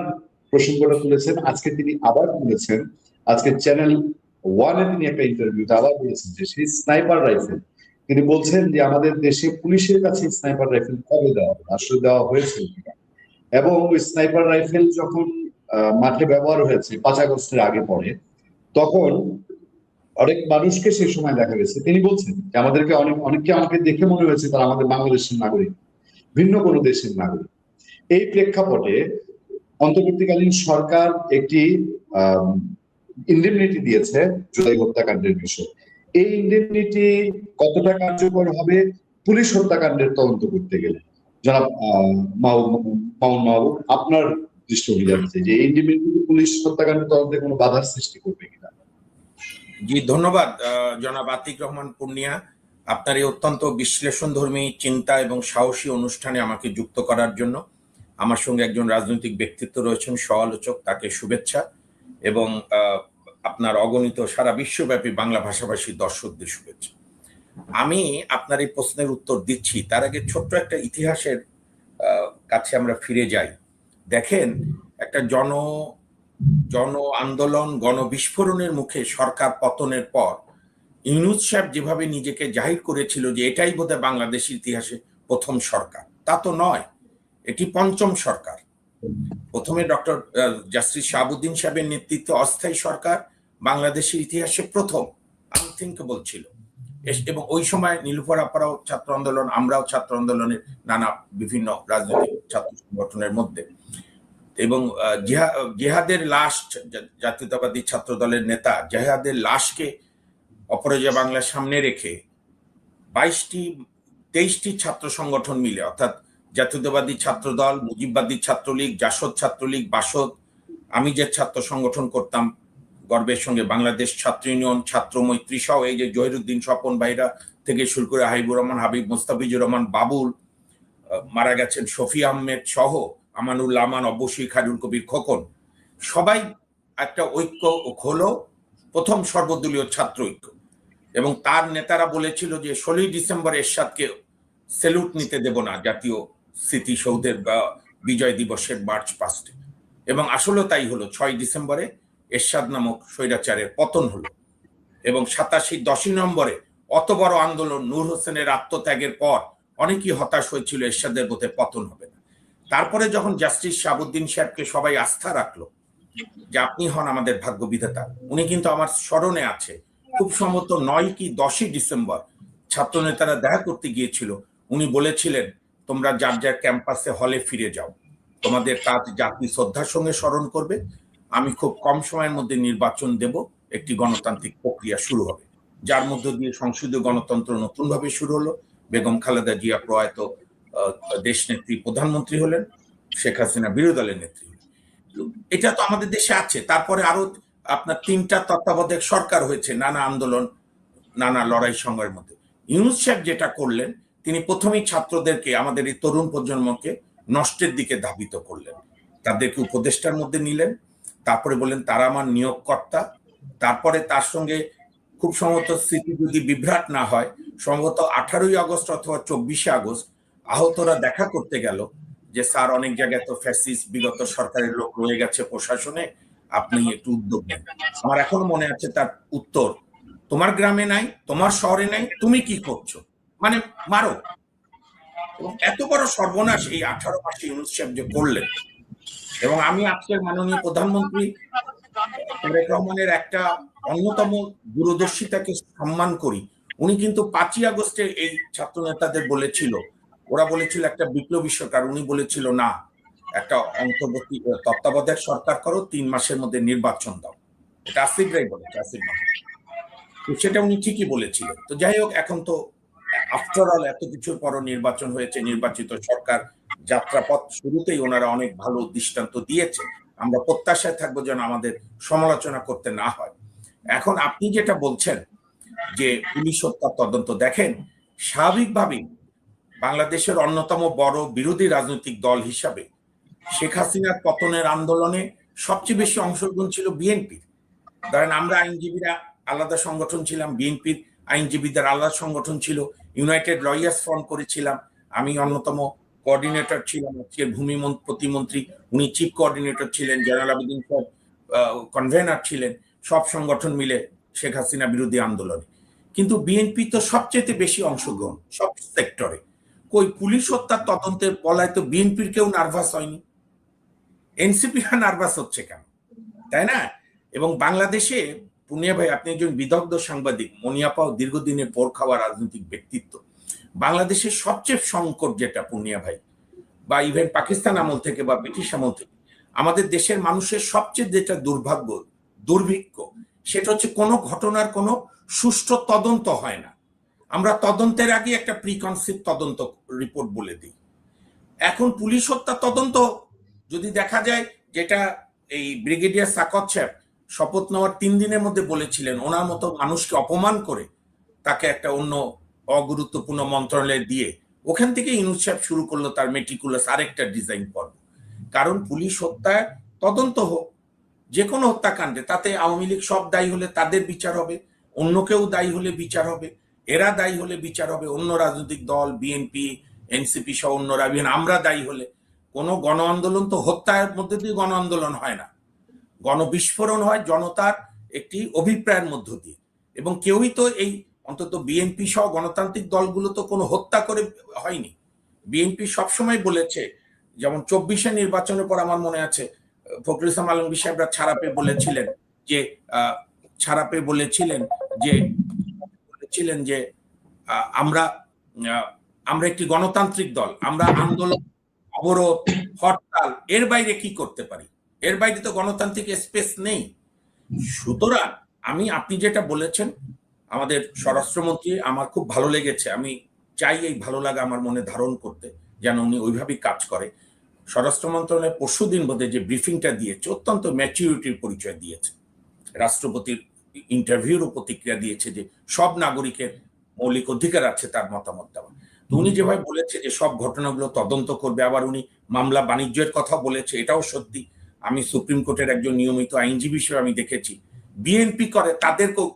প্রসঙ্গটা তুলেছেন, আজকে তিনি আবার তুলেছেন। আজকে চ্যানেল ওয়ানে তিনি একটা ইন্টারভিউতে আবার বলেছেন যে সেই স্নাইপার রাইফেল, তিনি বলছেন যে আমাদের দেশে পুলিশের কাছে স্নাইপার রাইফেল কবে দেওয়া হবে, আসলে দেওয়া হয়েছে কিনা, এবং ওই স্নাইপার রাইফেল যখন মাঠে ব্যবহার হয়েছে 5 আগস্টের আগে পরে, তখন অনেক মানুষকে সেই সময় দেখা গেছে, তিনি বলছেন যে আমাদেরকে অনেককে আমাকে দেখে মনে হয়েছে তারা আমাদের বাংলাদেশের নাগরিক, ভিন্ন কোনো দেশের নাগরিক। এই প্রেক্ষাপটে অন্তর্বর্তীকালীন সরকার একটি ইন্ডেমনিটি দিয়েছে জুলাই হত্যাকাণ্ডের বিষয়ে। এই ইন্ডেমনিটি কতটা কার্যকর হবে পুলিশ হত্যাকাণ্ডের তদন্ত করতে গেলে? জনাব মামুন মাহবুব, আপনার দৃষ্টিভঙ্গি জানতে যে এই ইন্ডেমনিটি পুলিশ হত্যাকাণ্ডের তদন্তে কোনো বাধার সৃষ্টি করবে কিনা? জি, ধন্যবাদ জনাব আতিক রহমান পূর্ণিয়া, আপনার এই অত্যন্ত বিশ্লেষণধর্মী চিন্তা এবং সাহসী অনুষ্ঠানে আমাকে যুক্ত করার জন্য। আমার সঙ্গে একজন রাজনৈতিক ব্যক্তিত্ব রয়েছেন, সহ-আলোচক, তাকে শুভেচ্ছা, এবং আপনার অগণিত সারা বিশ্বব্যাপী বাংলা ভাষাভাষী দর্শকদের শুভেচ্ছা। আমি আপনার এই প্রশ্নের উত্তর দিচ্ছি, তার আগে ছোট্ট একটা ইতিহাসের কাছে আমরা ফিরে যাই। দেখেন, একটা জন আন্দোলন, গণবিস্ফোরণের মুখে সরকার পতনের পর ইউনূস সাহেব যেভাবে নিজেকে জাহির করেছিল যে এটাই বোধহয় বাংলাদেশের ইতিহাসে প্রথম সরকার, তা তো নয়, এটি পঞ্চম সরকার। প্রথমে ডক্টর জাস্টিস শাহাবুদ্দিন সাহেবের নেতৃত্বে অস্থায়ী সরকার বাংলাদেশের ইতিহাসে প্রথম, আনথিঙ্কেবল ছিল। এবং ওই সময় নীলুফার আপারাও ছাত্র আন্দোলন, আমরাও ছাত্র আন্দোলনের নানা বিভিন্ন রাজনৈতিক ছাত্র সংগঠনের মধ্যে, এবং জেহাদের লাশ, জাতীয়তাবাদী ছাত্র দলের নেতা জেহাদের লাশকে অপরাজয় বাংলার সামনে রেখে 23টি ছাত্র সংগঠন মিলে, অর্থাৎ জাতীয়তাবাদী ছাত্র দল, মুজিববাদী ছাত্রলীগ, জাসদ ছাত্রলীগ, বাসদ, আমি যে ছাত্র সংগঠন করতাম গর্বের সঙ্গে বাংলাদেশ ছাত্র ইউনিয়ন, ছাত্র মৈত্রী সহ, এই যে জহিরুদ্দিন স্বপন ভাইরা থেকে শুরু করে হাবিবুর রহমান, হাবিব, মোস্তাফিজুর রহমান, বাবুল, মারা গেছেন শফি আহমেদ সহ, আমানুল আমান, অবশ্যই খায়রুল কবির খোকন, সবাই একটা ঐক্য হলো, প্রথম সর্বদলীয় ছাত্র ঐক্য। এবং তার নেতারা বলেছিল যে 16ই ডিসেম্বর এরশাদকে সেলুট নিতে দেব না জাতীয় স্মৃতিসৌধের বা বিজয় দিবসের মার্চ পাস্টে, এবং আসলে তাই হলো। 6 ডিসেম্বরে এরশাদ নামক স্বৈরাচারের পতন হলো, এবং 10ই নভেম্বরে অত বড় আন্দোলন, নূর হোসেনের আত্মত্যাগের পর অনেকেই হতাশ হয়েছিল এরশাদের বোধে পতন হবে না। তারপরে যখন জাস্টিস শাহাবুদ্দিন সাহেবকে সবাই আস্থা রাখলো যে আপনি হন আমাদের ভাগ্য বিধাতা, উনি কিন্তু আমার স্মরণে আছে, খুব সম্ভবত 9 কি 10ই ডিসেম্বর ছাত্র নেতারা দেখা করতে গিয়েছিল, উনি বলেছিলেন তোমরা যার যার ক্যাম্পাসে হলে ফিরে যাও, তোমাদের কাজ জাতি শ্রদ্ধার সঙ্গে স্মরণ করবে, আমি খুব কম সময়ের মধ্যে নির্বাচন দেব, একটি গণতান্ত্রিক প্রক্রিয়া শুরু হবে, যার মধ্য দিয়ে সংসদীয় গণতন্ত্র নতুনভাবে শুরু হলো। বেগম খালেদা জিয়া প্রয়াত দেশ নেত্রী প্রধানমন্ত্রী হলেন, শেখ হাসিনা বিরোধী দলের নেত্রী। এটা তো আমাদের দেশে আছে। তারপরে আরো আপনার 3টা তত্ত্বাবধায়ক সরকার হয়েছে, নানা আন্দোলন, নানা লড়াই সংগ্রামের মধ্যে। ইউনূস সাহেব যেটা করলেন, তিনি প্রথমেই ছাত্রদেরকে, আমাদের এই তরুণ প্রজন্মকে নষ্টের দিকে ধাবিত করলেন, তাদেরকে উপদেষ্টার মধ্যে নিলেন, তারপরে বললেন তারা আমার নিয়োগকর্তা। তারপরে তার সঙ্গে খুব সম্ভবত স্মৃতি যদি বিভ্রাট না হয়, সম্ভবত 18ই আগস্ট অথবা 24শে আগস্ট আহতরা দেখা করতে গেল যে স্যার অনেক জায়গায় তো ফ্যাসিস্ট বিগত সরকারের লোক রয়ে গেছে প্রশাসনে, আপনি একটু উদ্যোগ নেন। আমার এখনো মনে আছে তার উত্তর, তোমার গ্রামে নাই, তোমার শহরে নাই, তুমি কি করছো, মানে মারো। এবং এত বড় সর্বনাশ এই 18 মাসে ইউনূস সাহেব যে করলেন। এবং আমি আজকের মাননীয় প্রধানমন্ত্রী তারেক রহমানের একটা অন্যতম দূরদর্শিতাকে সম্মান করি। উনি কিন্তু 5ই আগস্টে এই ছাত্র নেতাদের বলেছিল, ওরা বলেছিল একটা বিপ্লবী সরকার, উনি বলেছিল না, একটা অন্তর্বর্তী তত্ত্বাবধায়ক সরকার করো, 3 মাসের মধ্যে নির্বাচন দাও। এটা আসিফ রায় বলেছে, আসিফ মাহমুদ, তো সেটা উনি ঠিকই বলেছিলেন। তো যাই হোক, এখন তো আফটার অল এত কিছুর পরও নির্বাচন হয়েছে, নির্বাচিত সরকার, যাত্রাপথ শুরুতেই ওনারা অনেক ভালো দৃষ্টান্ত দিয়েছে। আমরা প্রত্যাশায় থাকবো যেন আমাদের সমালোচনা করতে না হয়। এখন আপনি যেটা বলছেন যে পুলিশ হত্যা তদন্ত, দেখেন স্বাভাবিকভাবেই বাংলাদেশের অন্যতম বড় বিরোধী রাজনৈতিক দল হিসাবে শেখ হাসিনার পতনের আন্দোলনে সবচেয়ে বেশি অংশগ্রহণ ছিল বিএনপির। ধরেন আমরা আইনজীবীরা আলাদা সংগঠন ছিলাম, বিএনপির আইনজীবীদের আলাদা সংগঠন ছিল, ইউনাইটেড লয়ার্স ফ্রন্ট করেছিলাম, আমি অন্যতম কোঅর্ডিনেটর ছিলাম, আজকের ভূমি প্রতিমন্ত্রী উনি চিফ কোঅর্ডিনেটর ছিলেন, জয়নাল আবেদিন সাহেব কনভেনার ছিলেন, সব সংগঠন মিলে শেখ হাসিনা বিরোধী আন্দোলনে। কিন্তু বিএনপি তো সবচেয়ে বেশি অংশগ্রহণ সব সেক্টরে। কই পুলিশ হত্যার তদন্তের বলায় তো বিএনপির কেউ নার্ভাস হয়নি, এনসিপিরা নার্ভাস হচ্ছে কেন, তাই না? এবং বাংলাদেশে পুনিয়া ভাই, আপনি একজন বিদগ্ধ সাংবাদিক, মনিয়াপাও দীর্ঘদিনের পোর খাওয়া রাজনৈতিক ব্যক্তিত্ব। বাংলাদেশের সবচেয়ে সংকট যেটা পুনিয়া ভাই, বা ইভেন পাকিস্তান আমল থেকে বা ব্রিটিশ আমল থেকে, আমাদের দেশের মানুষের সবচেয়ে যেটা দুর্ভাগ্য, দুর্ভিক্ষ, সেটা হচ্ছে কোনো ঘটনার কোনো সুষ্ঠু তদন্ত হয় না। আমরা তদন্তের আগে একটা প্রিকনসিভ তদন্ত রিপোর্ট বলে দিই। এখন পুলিশ হত্যা তদন্ত যদি দেখা যায়, যেটা এই ব্রিগেডিয়ার সাকত সাহেব শপথ নেওয়ার 3 দিনের মধ্যে বলেছিলেন, ওনার মতো মানুষকে অপমান করে তাকে একটা অন্য অগুরুত্বপূর্ণ মন্ত্রণালয়ে দিয়ে, ওখান থেকে ইউনূস সাহেব শুরু করলো তার মেটিকুলাস আরেকটা ডিজাইন পর্ব। কারণ পুলিশ হত্যায় তদন্ত হোক, যে কোনো হত্যাকাণ্ডে, তাতে আওয়ামী লীগ সব দায়ী হলে তাদের বিচার হবে, অন্য কেউ দায়ী হলে বিচার হবে, এরা দায়ী হলে বিচার হবে, অন্য রাজনৈতিক দল, বিএনপি, এনসিপি সহ অন্যরা, আমরা দায়ী হলে। কোনো গণ আন্দোলন তো হত্যার মধ্যে দিয়ে গণ আন্দোলন হয় না, গণবিস্ফোরণ হয় জনতার একটি অভিপ্রায়ের মধ্য দিয়ে। এবং কেউই তো এই, অন্তত বিএনপি সহ গণতান্ত্রিক দলগুলো তো কোনো হত্যা করে হয়নি। বিএনপি সবসময় বলেছে, যেমন 24-এ নির্বাচনের পর আমার মনে আছে ফখরুল ইসলাম আলমগীর সাহেবরা ছাড়াপে বলেছিলেন যে আমরা একটি গণতান্ত্রিক দল, আমরা আন্দোলন, অবরোধ, হরতাল এর বাইরে কি করতে পারি, এর বাইরে তো গণতান্ত্রিক স্পেস নেই। সুতরাং আপনি যেটা বলেছেন আমাদের স্বরাষ্ট্রমন্ত্রী, আমার খুব ভালো লেগেছে। আমি চাই এই ভালো লাগা আমার মনে ধারণ করতে, যেন উনি ওইভাবেই কাজ করে। স্বরাষ্ট্র মন্ত্রণালয় পরশুদিন বোধহয় যে ব্রিফিংটা দিয়েছে, অত্যন্ত ম্যাচুরিটির পরিচয় দিয়েছে। রাষ্ট্রপতির ইন্টারভিউরও প্রতিক্রিয়া দিয়েছে যে সব নাগরিকের মৌলিক অধিকার আছে তার মতামত দেওয়া। তো উনি যেভাবে বলেছে যে সব ঘটনাগুলো তদন্ত করবে, আবার উনি মামলা বাণিজ্যের কথা বলেছে, এটাও সত্যি। আমি সুপ্রিম কোর্টের একজন নিয়মিত আইনজীবী হিসেবে আমি দেখেছি, বিএনপি করে তাদেরকেও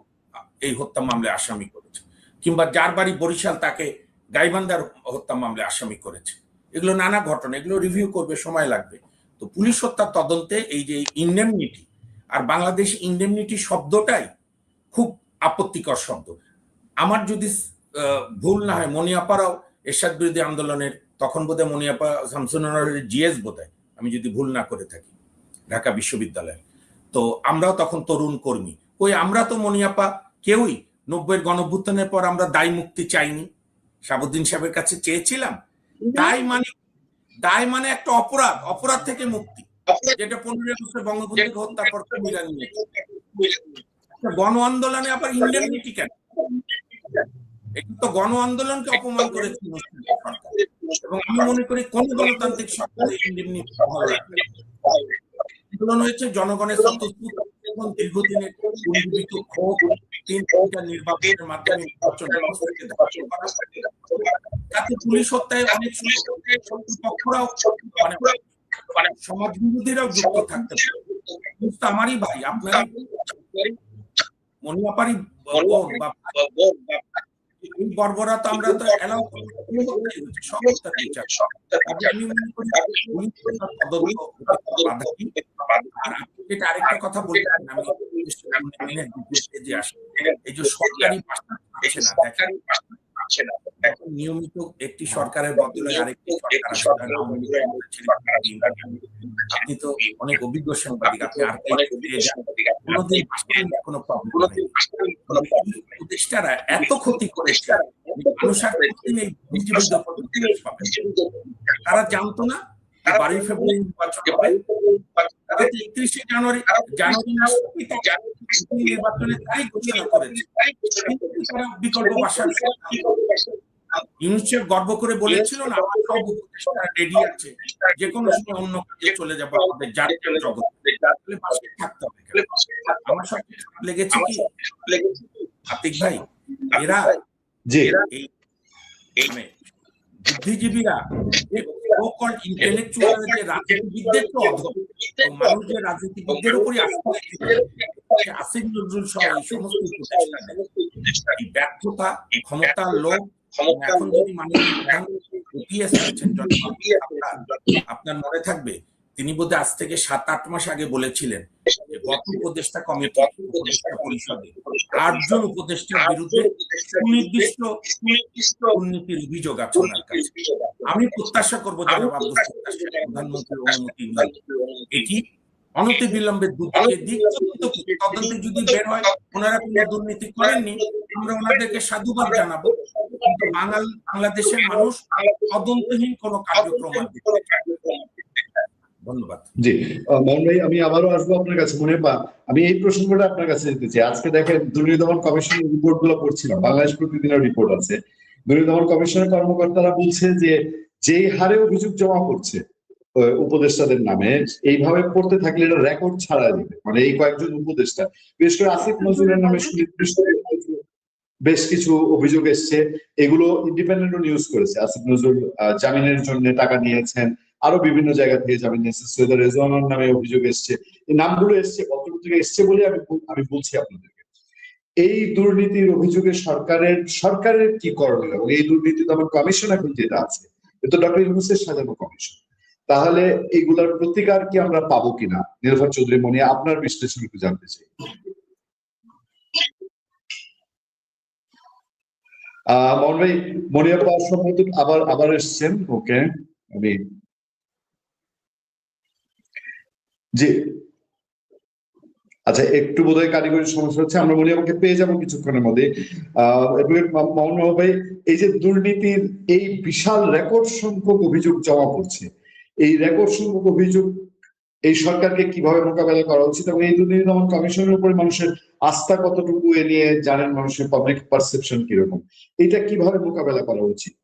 এই হত্যা মামলায় আসামি করেছে, কিংবা যার বাড়ি বরিশাল তাকে গাইবান্ধার হত্যা মামলায় আসামি করেছে। এগুলো নানা ঘটনা, এগুলো রিভিউ করবে, সময় লাগবে। তো পুলিশ হত্যার তদন্তে এই যে ইনডেমনিটি, আর বাংলাদেশ ইনডেমনিটি শব্দটাই খুব আপত্তিকর শব্দ। আমার যদি ভুল না হয়, মনিয়াপাড়াও এরশাদ বিরোধী আন্দোলনের, তখন বোধহয় মনিয়াপা শামসুন্নাহরের জিএস বোধহয়, আমি যদি ভুল না করে থাকি, ঢাকা বিশ্ববিদ্যালয়ে। তো আমরাও তখন তরুণ কর্মী। আমরা তো মনিয়াপা কেউই 90-এর গণঅভ্যুত্থানের পর আমরা দায় মুক্তি চাইনি, শাহাবুদ্দিন সাহেবের কাছে চেয়েছিলাম। দায় মানে একটা অপরাধ থেকে মুক্তি, যেটা 15 আগস্টে বঙ্গবন্ধুকে হত্যার পর কুমিরা নিয়েছে। গণ আন্দোলনে আবার ইন্ডেমনিটি কেন? এটা তো গণ আন্দোলনকে অপমান করেছে সরকার, এবং আমি মনে করি কোন গণতান্ত্রিক সরকারের ইন্ডেমনিটি ভালো লাগবে। আন্দোলন হয়েছে জনগণের স্বতঃস্ফূর্ত এবং দীর্ঘদিনের পরিবর্তিত ক্ষোভ, 3টা নির্বাচনের মাধ্যমে নির্বাচন ব্যবস্থাকে ধ্বংস করা। তাতে পুলিশ হত্যায় অনেক পক্ষরাও মানে সমাজ বিরোধীরাও যুক্ত থাকতে পারে। আমারই ভাই, আপনার মনিয়াপাড়ি বোন বা এই বর্বরতা আমরা তো এলাও সব হত্যার বিচার। আমি মনে করি আর আপনি যেটা আরেকটা কথা বলছেন, আমি এই যে সরকারি পাচ্ছে না, এখন নিয়মিত একটি সরকারের বদলে আরেকটি সরকার। আপনি তো অনেক অভিজ্ঞ সাংবাদিক, আপনি আর কোনো প্রবলেম নেই। উপদেষ্টারা এত ক্ষতি করেছে, মানুষ আর তারা জানতো না 12 ফেব্রুয়ারি নির্বাচন হবে, 31শে জানুয়ারি নির্বাচনের তারিখ ঘোষণা করেছে। বিকল্প ভাষার ইউনূস সাহেব গর্ব করে বলেছিল না, আমার সব উপদেষ্টারা রেডি আছে, যে কোনো সময় অন্য কাজে চলে যাবো, আমাদের জাতীয় জগতে থাকতে হবে। আমার সবচেয়ে লেগেছে কি আতিক ভাই, এরা এই বুদ্ধিজীবীরা so-called intellectual যে রাজনীতিবিদদের তো অধম, মানুষ যে রাজনীতিবিদদের উপরই আস্থা রেখেছে, আসিফ নজরুল সহ এই সমস্ত উপদেষ্টাদের এই ব্যর্থতা, ক্ষমতার লোভ, এখন যদি মাননীয় প্রধান ওপিএস আছেন, আপনার মনে থাকবে তিনি বোধহয় আজ থেকে 7-8 মাস আগে বলেছিলেন যে গত উপদেষ্টা কমিটি, উপদেষ্টা পরিষদে 8 জন উপদেষ্টার বিরুদ্ধে সুনির্দিষ্ট দুর্নীতির অভিযোগ আছে ওনার কাছে। আমি প্রত্যাশা করবো জনাব আব্দুল সাত্তার প্রধানমন্ত্রীর অনুমতি এটি অনতিবিলম্বে তদন্তে যদি বের হয় ওনারা কোনো দুর্নীতি করেননি, আমরা ওনাদেরকে সাধুবাদ জানাবো, কিন্তু বাংলাদেশের মানুষ তদন্তহীন কোনো কার্যক্রম ধন্যবাদ। জি মোহন ভাই, আমি আবারও আসবো আপনার কাছে। আমি এই প্রসঙ্গটা আপনার কাছে যেতে চাই। আজকে দেখেন দুর্নীতি দমন কমিশনের রিপোর্ট গুলো পড়ছিলাম, বাংলাদেশ প্রতিদিনের রিপোর্ট আছে। দুর্নীতি দমন কমিশনের কর্মকর্তারা বলছে যে যেই হারে অভিযোগ জমা পড়ছে উপদেষ্টাদের নামে, এইভাবে পড়তে থাকলে এটা রেকর্ড ছাড়া যাবে। মানে এই কয়েকজন উপদেষ্টা, বিশেষ করে আসিফ নজরুলের নামে সুনির্দিষ্ট বেশ কিছু অভিযোগ এসছে, এগুলো ইন্ডিপেন্ডেন্ট নিউজ করেছে। আসিফ নজরুল জামিনের জন্য টাকা নিয়েছেন, আরো বিভিন্ন জায়গা থেকে জামিন নিয়েছে, সৈয়দ রেজওয়ানের নামে অভিযোগ এসছে, এই নামগুলো এসছে, পত্রপত্রিকা এসছে বলে আমি বলছি আপনাদেরকে। এই দুর্নীতির অভিযোগে সরকারের কি করণীয়, এবং এই দুর্নীতি দমন কমিশন এখন যেটা আছে, এটা ডক্টর ইউনূসের সাজানো কমিশন, তাহলে এগুলার প্রতিকার কি আমরা পাবো কিনা? নীলোফার চৌধুরী মনি, আপনার বিশ্লেষণ একটু জানতে চাই। মোহন ভাই, মনিয়াপা সম্ভবত আবার এসছেন। ওকে, আমি জি, আচ্ছা, একটু বোধহয় কারিগরি সমস্যা হচ্ছে, আমরা মনিয়াপাকে পেয়ে যাবো কিছুক্ষণের মধ্যে। মোহন ভাই, এই যে দুর্নীতির এই বিশাল রেকর্ড সংখ্যক অভিযোগ জমা পড়ছে, এই রেকর্ড সংখ্যক অভিযোগ এই সরকারকে কিভাবে মোকাবেলা করা উচিত, এবং এই দুর্নীতি দমন কমিশনের উপরে মানুষের আস্থা কতটুকু এ নিয়ে জানেন, মানুষের পাবলিক পারসেপশন কিরকম, এটা কিভাবে মোকাবেলা করা উচিত?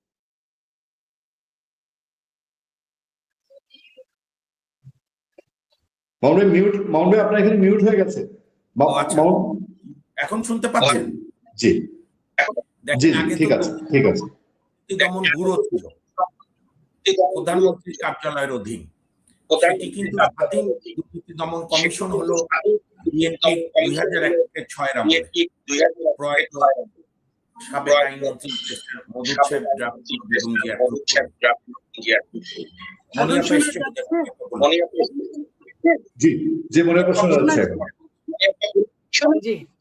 মাউন্ট ভাই আপনার এখানে মিউট হয়ে গেছে। এখন শুনতে পাচ্ছেন? জি জি, ঠিক আছে ঠিক আছে। দমন ব্যুরো ছিল প্রধানমন্ত্রীর কার্যালয়ের অধীন, সেটি কিন্তু স্বাধীন দুর্নীতি দমন কমিশন হলো বিএনপি 2001-06 আমলে প্রয়াত সাবেক আইনমন্ত্রী মধু সাহেব বেগম জিয়া। জি জি, মনে প্রশ্ন আছে।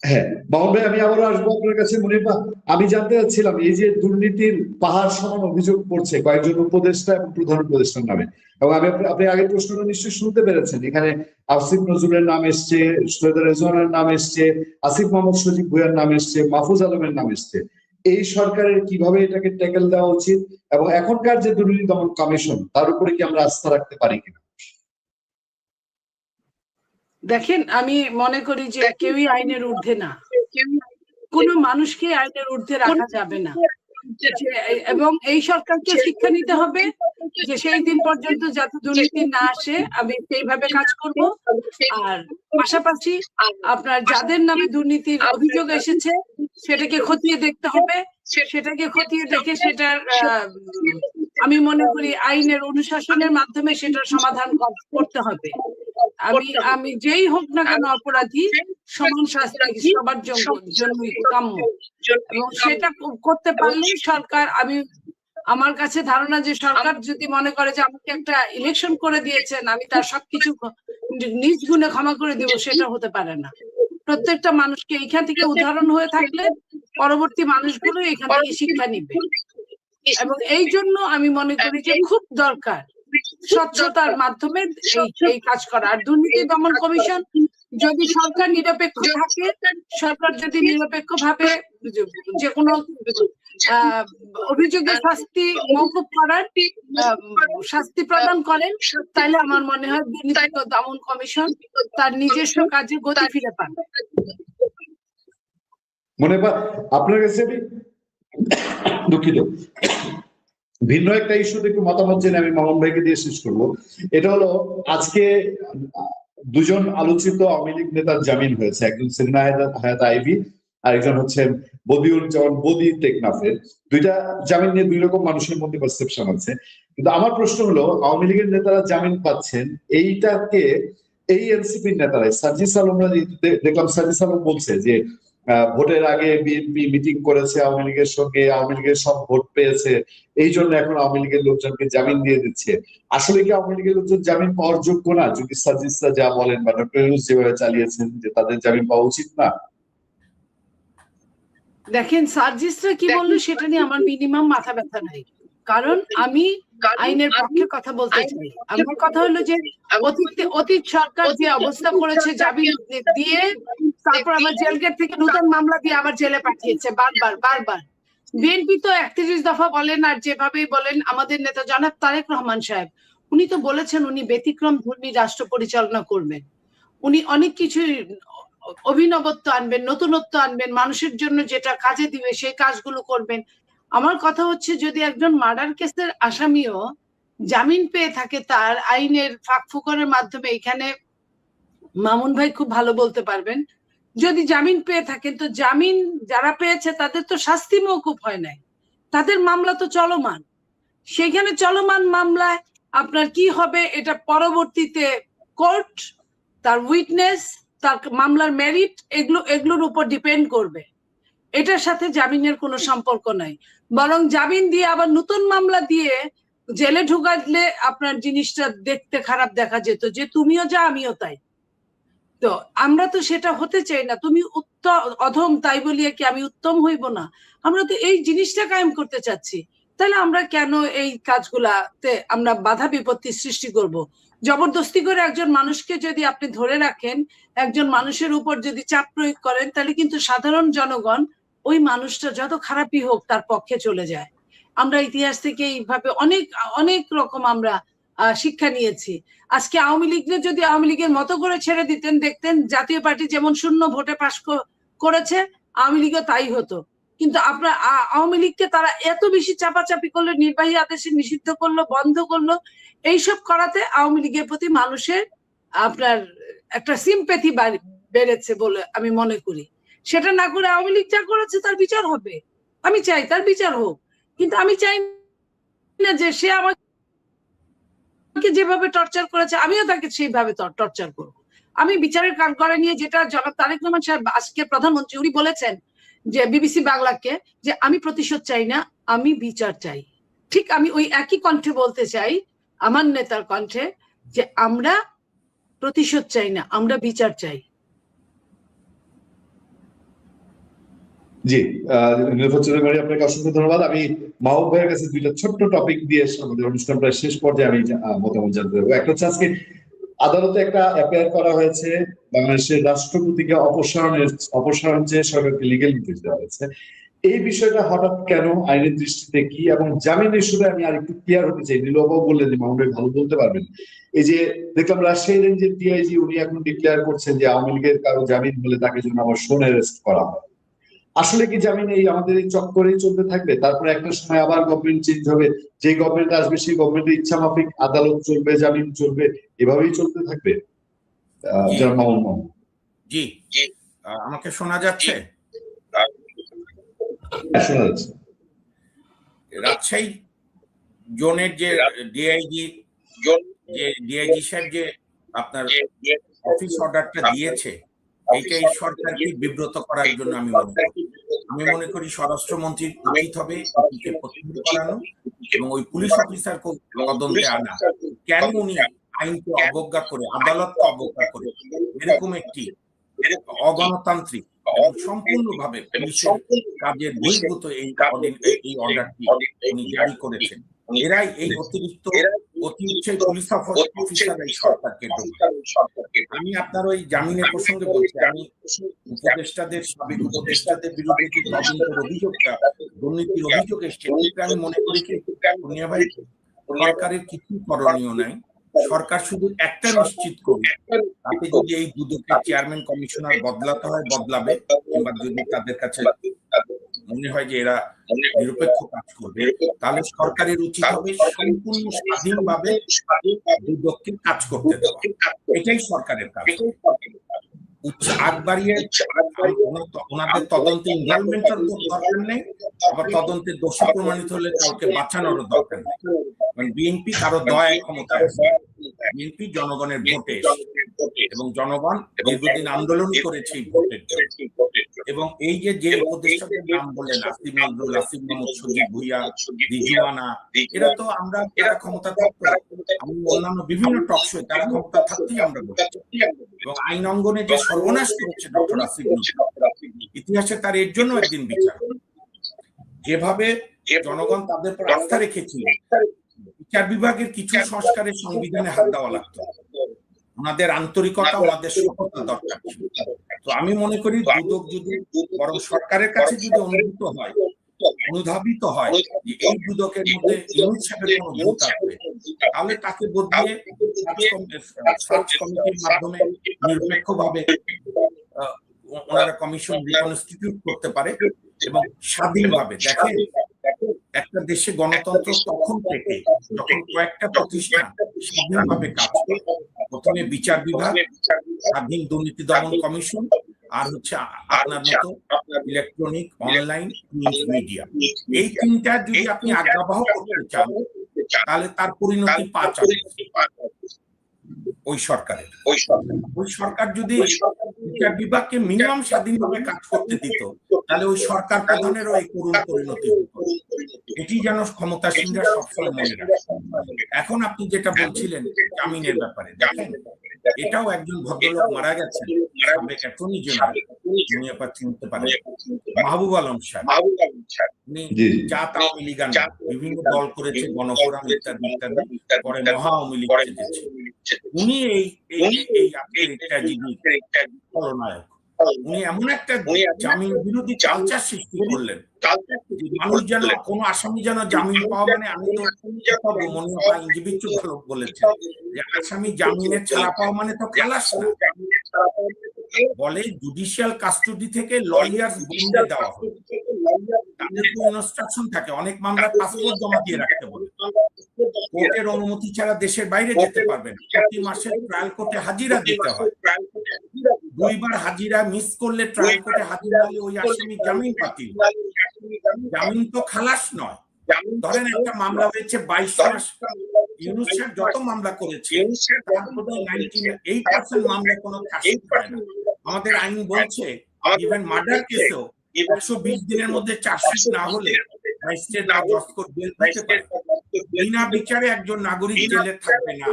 হ্যাঁ মামুন ভাই, আমি আবারও আসবো আপনার কাছে। মনিপা, আমি জানতে চাচ্ছিলাম, এই যে দুর্নীতির পাহাড় সমান অভিযোগ করছে কয়েকজন উপদেষ্টা এবং প্রধান উপদেষ্টার নামে, এবং আপনি আগের প্রশ্নটা নিশ্চয়ই শুনতে পেরেছেন, এখানে আসিফ নজরুলের নাম এসছে, সৈয়দ রেজওয়ানের নাম এসছে, আসিফ মোহাম্মদ সজীব ভুঁইয়ার নাম এসছে, মাহফুজ আলমের নাম এসছে। এই সরকারের কিভাবে এটাকে ট্যাকেল দেওয়া উচিত, এবং এখনকার যে দুর্নীতি দমন কমিশন, তার উপরে কি আমরা আস্থা রাখতে পারি কিনা? দেখেন, আমি মনে করি যে কেউই আইনের ঊর্ধ্বে না, কোন মানুষকে আইনের ঊর্ধ্বে রাখা যাবে না, এবং এই সরকারকে শিক্ষা নিতে হবে যে সেই দিন পর্যন্ত যাতে দুর্নীতি না আসে আমি সেইভাবে কাজ করব। আর পাশাপাশি আপনার যাদের নামে দুর্নীতির অভিযোগ এসেছে সেটাকে খতিয়ে দেখতে হবে, সেটাকে খতিয়ে দেখে সেটার আমি মনে করি আইনের অনুশাসনের মাধ্যমে সেটার সমাধান করতে হবে। আমি যেই হোক না কেন অপরাধী, সমান শাস্তি সবার জন্যই কাম্য, এবং সেটা করতে পারলে সরকার, আমার কাছে ধারণা যে সরকার যদি মনে করে যে আমাকে একটা ইলেকশন করে দিয়েছেন, আমি তার সবকিছু নিজ গুণে ক্ষমা করে দিব, সেটা হতে পারে না। প্রত্যেকটা মানুষকে এখান থেকে উদাহরণ হয়ে থাকলে পরবর্তী মানুষগুলো এখান থেকে শিক্ষা নিবে, এবং এই জন্য আমি মনে করি যে খুব দরকার স্বচ্ছতার মাধ্যমে এই কাজ করা। আর দুর্নীতি দমন কমিশন যদি সরকার নিরপেক্ষ থাকে, সরকার যদি নিরপেক্ষভাবে যে কোনো অভিযোগের শাস্তি মওকুফ করার শাস্তি প্রদান করেন, তাহলে আমার মনে হয় দুর্নীতি দমন কমিশন তার নিজস্ব কাজে গতি ফিরে পান। মনে আপনার কাছে আমি দুঃখিত, ভিন্ন একটা ইস্যুতে একটু মতামত জেনে আমি মামুন ভাইকে দিয়ে শেষ করবো। এটা হলো, আজকে দুজন আলোচিত আওয়ামী লীগ নেতার জামিন হয়েছে, একজন সেলিনা হায়াত আইভি আর একজন হচ্ছে বদিউর যেমন বদি টেকনাফের, দুইটা জামিন নিয়ে দুই রকম মানুষের মধ্যে পারসেপশন আছে। কিন্তু আমার প্রশ্ন হলো, আওয়ামী লীগের নেতারা জামিন পাচ্ছেন, এইটাকে এই এনসিপির নেতারা, সার্জিস আলমরা দেখলাম, সার্জিস আলম বলছে যে ভোটের আগে বিএনপি মিটিং করেছে আওয়ামী লীগের সঙ্গে, আওয়ামী লীগের সব ভোট পেয়েছে, এই জন্য এখন আওয়ামী লীগের লোকজনকে জামিন দিয়ে দিচ্ছে। আসলে কি আওয়ামী লীগের লোকজন জামিন পাওয়ার যোগ্য না, যদি সার্জিসরা যা বলেন বা ডক্টর ইউনূস যেভাবে চালিয়েছেন, যে তাদের জামিন পাওয়া উচিত না? দেখেন, সার্জিসরা কি বললো সেটা নিয়ে আমার মিনিমাম মাথা ব্যথা নাই, কারণ আমি আইনের পক্ষে কথা বলতে চাই। আমার কথা হলো যে অতীত সরকার যে অবস্থা করেছে, জামিন দিয়ে তারপর আমার জেল গেট থেকে নতুন মামলা দিয়ে আবার জেলে পাঠিয়েছে বারবার। বিএনপি তো 31 দফা বলেন আর যেভাবেই বলেন, আমাদের নেতা জনাব তারেক রহমান সাহেব উনি তো বলেছেন উনি ব্যতিক্রম ধর্মী রাষ্ট্র পরিচালনা করবেন, উনি অনেক কিছু অভিনবত্ব আনবেন, নতুনত্ব আনবেন, মানুষের জন্য যেটা কাজে দিবে সেই কাজগুলো করবেন। আমার কথা হচ্ছে, যদি একজন মার্ডার কেসের আসামিও জামিন পেয়ে থাকে তার আইনের ফাঁকফোকরের মাধ্যমে, এখানে মামুন ভাই খুব ভালো বলতে পারবেন, যদি জামিন পেয়ে থাকেন তো জামিন যারা পেয়েছে তাদের তো শাস্তি মওকুফ হয় নাই, তাদের মামলা তো চলমান। সেখানে চলমান মামলায় আপনার কি হবে এটা পরবর্তীতে কোর্ট, তার উইটনেস, তার মামলার মেরিট, এগুলোর উপর ডিপেন্ড করবে। এটার সাথে জামিনের কোনো সম্পর্ক নাই। বরং জামিন দিয়ে আবার নতুন মামলা দিয়ে জেলে ঢুকালে আপনার জিনিসটা দেখতে খারাপ দেখা যেত, যে তুমিও যা আমিও তাই। তো আমরা তো সেটা হতে চাই না। তুমি অধম তাই বলিয়ে কি আমি উত্তম হইব না? আমরা তো এই জিনিসটা কায়েম করতে চাচ্ছি। তাহলে আমরা কেন এই কাজগুলাতে আমরা বাধা বিপত্তি সৃষ্টি করব? জবরদস্তি করে একজন মানুষকে যদি আপনি ধরে রাখেন, একজন মানুষের উপর যদি চাপ প্রয়োগ করেন, তাহলে কিন্তু সাধারণ জনগণ ওই মানুষটা যত খারাপই হোক তার পক্ষে চলে যায়। আমরা ইতিহাস থেকে এইভাবে অনেক রকম আমরা শিক্ষা নিয়েছি। আজকে আওয়ামী লীগকে যদি আওয়ামী লীগের মতো করে ছেড়ে দিতেন, দেখতেন জাতীয় পার্টি যেমন শূন্য ভোটে পাশ করেছে, আওয়ামী লীগও তাই হতো। কিন্তু আপনার আওয়ামী লীগকে তারা এত বেশি চাপাচাপি করলো, নির্বাহী আদেশে নিষিদ্ধ করলো, বন্ধ করলো। এইসব করাতে আওয়ামী লীগের প্রতি মানুষের আপনার একটা সিম্প্যাথি বেড়েছে বলে আমি মনে করি। সেটা না করে আওয়ামী লীগ যা করেছে তার বিচার হবে, আমি চাই তার বিচার হোক। কিন্তু আমি চাই না যে সে আমাকে যেভাবে টর্চার করেছে আমিও তাকে সেইভাবে টর্চার করবো। আমি বিচারের কাঠগড়ায় নিয়ে, যেটা জনাব তারেক রহমান সাহেব আজকে প্রধানমন্ত্রী উনি বলেছেন যে বিবিসি বাংলাকে, যে আমি প্রতিশোধ চাই না, আমি বিচার চাই। ঠিক আমি ওই একই কণ্ঠে বলতে চাই, আমার নেতার কণ্ঠে, যে আমরা প্রতিশোধ চাই না, আমরা বিচার চাই। জি, নীলুফার চৌধুরী, আপনাকে অসংখ্য ধন্যবাদ। আমি মাহবুব ভাইয়ের কাছে দুইটা ছোট্ট টপিক দিয়ে আমাদের অনুষ্ঠান প্রায় শেষ পর্যায়ে আমি মতামত জানতে দেবো। একটা হচ্ছে, আজকে আদালতে একটা এফআইআর করা হয়েছে, বাংলাদেশের রাষ্ট্রপতিকে অপসারণ চেয়ে সরকারকে লিগ্যাল নোটিশ দেওয়া হয়েছে। এই বিষয়টা হঠাৎ কেন, আইনের দৃষ্টিতে কি, এবং জামিন ইস্যুতে আমি আর একটু ক্লিয়ার হতে চাই। নীলুবাবু বললেন যে মাহমুদ ভাই ভালো বলতে পারবেন। এই যে দেখলাম রাজশাহী রেঞ্জের ডিআইজি উনি এখন ডিক্লেয়ার করছেন যে আওয়ামী লীগের কারো জামিন হলে তাকে যেন আবার সোন অ্যারেস্ট করা হয়। আসলে কি জামিন এই আমাদের এই চক্করেই চলতে থাকবে? তারপরে একটা সময় আবার গভর্নমেন্ট চেঞ্জ হবে, যে গভর্নমেন্ট আসবে সেই গভর্নমেন্টের ইচ্ছা মাফিক আদালত চলবে, জামিন চলবে, এভাবেই চলতে থাকবে? জি, আমাকে শোনা যাচ্ছে? শোনা যাচ্ছে। রাজশাহী জোনের যে ডিআইজি সাহেব যে আপনার অফিস অর্ডারটা দিয়েছে, এইটা এই সরকারকে বিব্রত করার জন্য আমি মনে করি স্বরাষ্ট্রমন্ত্রীর উচিত হবে এটিকে প্রতিহত করানো এবং ওই পুলিশ অফিসারকে তদন্তে আনা। কেন উনি আইনকে অবজ্ঞা করে, আদালতকে অবজ্ঞা করে এরকম একটি অগণতান্ত্রিক এবং সম্পূর্ণভাবে পুলিশের কাজের বহির্ভূত এই অর্ডারটি উনি জারি করেছেন। এরাই এই অতিরিক্ত পুলিশ অফিসার এই সরকারকে ডোবায়। আমি আপনার ওই জামিনের প্রসঙ্গে বলছি, আমি সাবেক উপদেষ্টাদের বিরুদ্ধে যে তদন্তের অভিযোগটা, দুর্নীতির অভিযোগ এসছে, আমি মনে করি পুনিয়া ভাই, সরকারের কিছু করণীয় নাই। সরকার শুধু একটা নিশ্চিত করবে, তাতে যদি এই দুদকের চেয়ারম্যান কমিশনার বদলাতে হয় বদলাবে, কিংবা যদি তাদের কাছে মনে হয় যে এরা নিরপেক্ষ কাজ করবে, তাহলে সরকারের উচিত হবে সম্পূর্ণ স্বাধীনভাবে দুদককে কাজ করতে দেওয়া। এটাই সরকারের কাজ। আগ বাড়িয়ে ওনাদের তদন্তে ইনভলভমেন্টের দরকার নেই, আবার তদন্তে দোষী প্রমাণিত হলে কাউকে বাঁচানোরও দরকার নেই। কারণ বিএনপি কারো দয়ায় ক্ষমতায় আছে, বিএনপি জনগণের ভোটে এবং জনগণ দীর্ঘদিন আন্দোলন করেছে এই ভোটের জন্য। এবং এই যে উপদেষ্টাদের নাম বললেন, আসিফ নজরুল, আসিফ মাহমুদ, সজীব ভুইয়া, রিজওয়ানা, এরা তো এরা ক্ষমতা থাকতো, আমি অন্যান্য বিভিন্ন টক শোয়ে তারা ক্ষমতা থাকতেই আমরা বলছি। এবং আইন অঙ্গনে যে সর্বনাশ করেছে ডক্টর আসিফ নজরুল, ইতিহাসে তার এর জন্য একদিন বিচার। যেভাবে জনগণ তাদের উপর আস্থা রেখেছিল, বিচার বিভাগের কিছু সংস্কারের সংবিধানে হাত দেওয়া লাগতো, ওনাদের আন্তরিকতা, ওনাদের সততা দরকার ছিল। তো আমি মনে করি দুদক যদি বরং সরকারের কাছে যদি অনুধাবিত হয় যে এই দুদকের মধ্যে ইউনুস সাহেবের কোনো ভূত আছে, তাহলে তাকে বদলিয়ে সার্চ কমিটির মাধ্যমে নিরপেক্ষভাবে ওনারা কমিশন রিকনস্টিটিউট করতে পারে এবং স্বাধীনভাবে। দেখেন, একটা দেশে গণতন্ত্র তখন থেকে যখন কয়েকটা প্রতিষ্ঠান স্বাধীনভাবে কাজ করে। প্রথমে বিচার বিভাগ, স্বাধীন দুর্নীতি দমন কমিশন, আর হচ্ছে আপনার মতো ইলেকট্রনিক, অনলাইন, মিডিয়া। এই তিনটা যদি আপনি আজ্ঞাবহ করতে চান, তাহলে তার পরিণতি 5 ওই সরকার যদি বিচার বিভাগকে মিনিমাম স্বাধীনভাবে কাজ করতে দিত, তাহলে ওই সরকার প্রধানেরও এই করুণ পরিণতি হতো। এটি যেন ক্ষমতাসীনরা সবসময় মনে রাখে। এখন আপনি যেটা বলছিলেন জামিনের ব্যাপারে, দেখেন এটাও একজন ভদ্রলোক মারা গেছেন, সাবেক অ্যাটর্নি জেনারেল, উনি আপনার চিনতে পারেন, মাহবুব আলম সাহেব। উনি জাত আওয়ামী লীগ বিভিন্ন দল করেছে, গণফোরাম ইত্যাদি ইত্যাদি, পরে মহা আওয়ামী লীগ এসেছে। উনি এই খলনায়ক। উনি এমন একটা জামিন বিরোধী কালচার সৃষ্টি করলেন, মানুষ যেন কোন আসামি যেন জামিন পাওয়া মানে, আমি তো মনে হয় আইনজীবী ভালো বলেছেন যে আসামি জামিনে ছাড়া পাওয়া মানে তো খালাস না, বলে জুডিশিয়াল কাস্টডি থেকে লয়ার বন্ডে দেওয়া হবে। তাদের তো ইনস্ট্রাকশন থাকে, অনেক মামলার পাসপোর্ট জমা দিয়ে রাখতে বলে, কোর্টের অনুমতি ছাড়া দেশের বাইরে যেতে পারবে না, প্রতি মাসে ট্রায়াল কোর্টে হাজিরা দিতে হয়, 2 বার হাজিরা মিস করলে ট্রায়াল কোর্টে হাজিরা হলে ওই আসামি জামিন বাতিল। জামিন তো খালাস নয়। ধরেন একটা মামলা হয়েছে 22 মাস, ইউনুস সাহেব যত মামলা করেছে তার মধ্যে 98% মামলা কোনো ফাঁসি হয় না। আমাদের আইন বলছে ইভেন মার্ডার কেসেও 120 দিনের মধ্যে চার্জশিট না হলে ম্যাজিস্ট্রেট বা জজ কোর্ট বেল দিতে পারে। বিনা বিচারে একজন নাগরিক জেলে থাকবে না,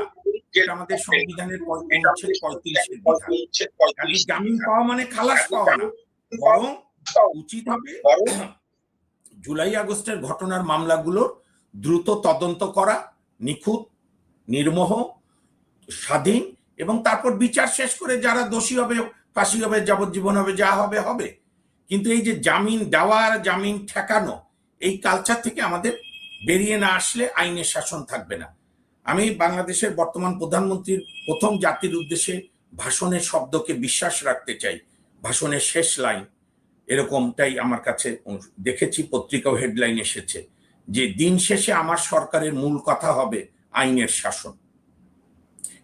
এটা আমাদের সংবিধানের 35-এর বিধান। জামিন পাওয়া মানে খালাস পাওয়া না, বরং উচিত হবে জুলাই আগস্টের ঘটনার মামলাগুলোর দ্রুত তদন্ত করা, নিখুঁত, নির্মোহ, স্বাধীন, এবং তারপর বিচার শেষ করে যারা দোষী হবে ফাঁসি হবে, যাবজ্জীবন হবে, যা হবে হবে। কিন্তু এই যে জামিন দেওয়া, জামিন ঠেকানো, এই কালচার থেকে আমাদের বেরিয়ে না আসলে আইনের শাসন থাকবে না। আমি বাংলাদেশের বর্তমান প্রধানমন্ত্রীর প্রথম জাতির উদ্দেশ্যে ভাষণের শব্দকে বিশ্বাস রাখতে চাই। ভাষণের শেষ লাইন এরকমটাই আমার কাছে দেখেছি, পত্রিকাও হেডলাইন এসেছে যে দিন শেষে আমার সরকারের মূল কথা হবে আইনের শাসন।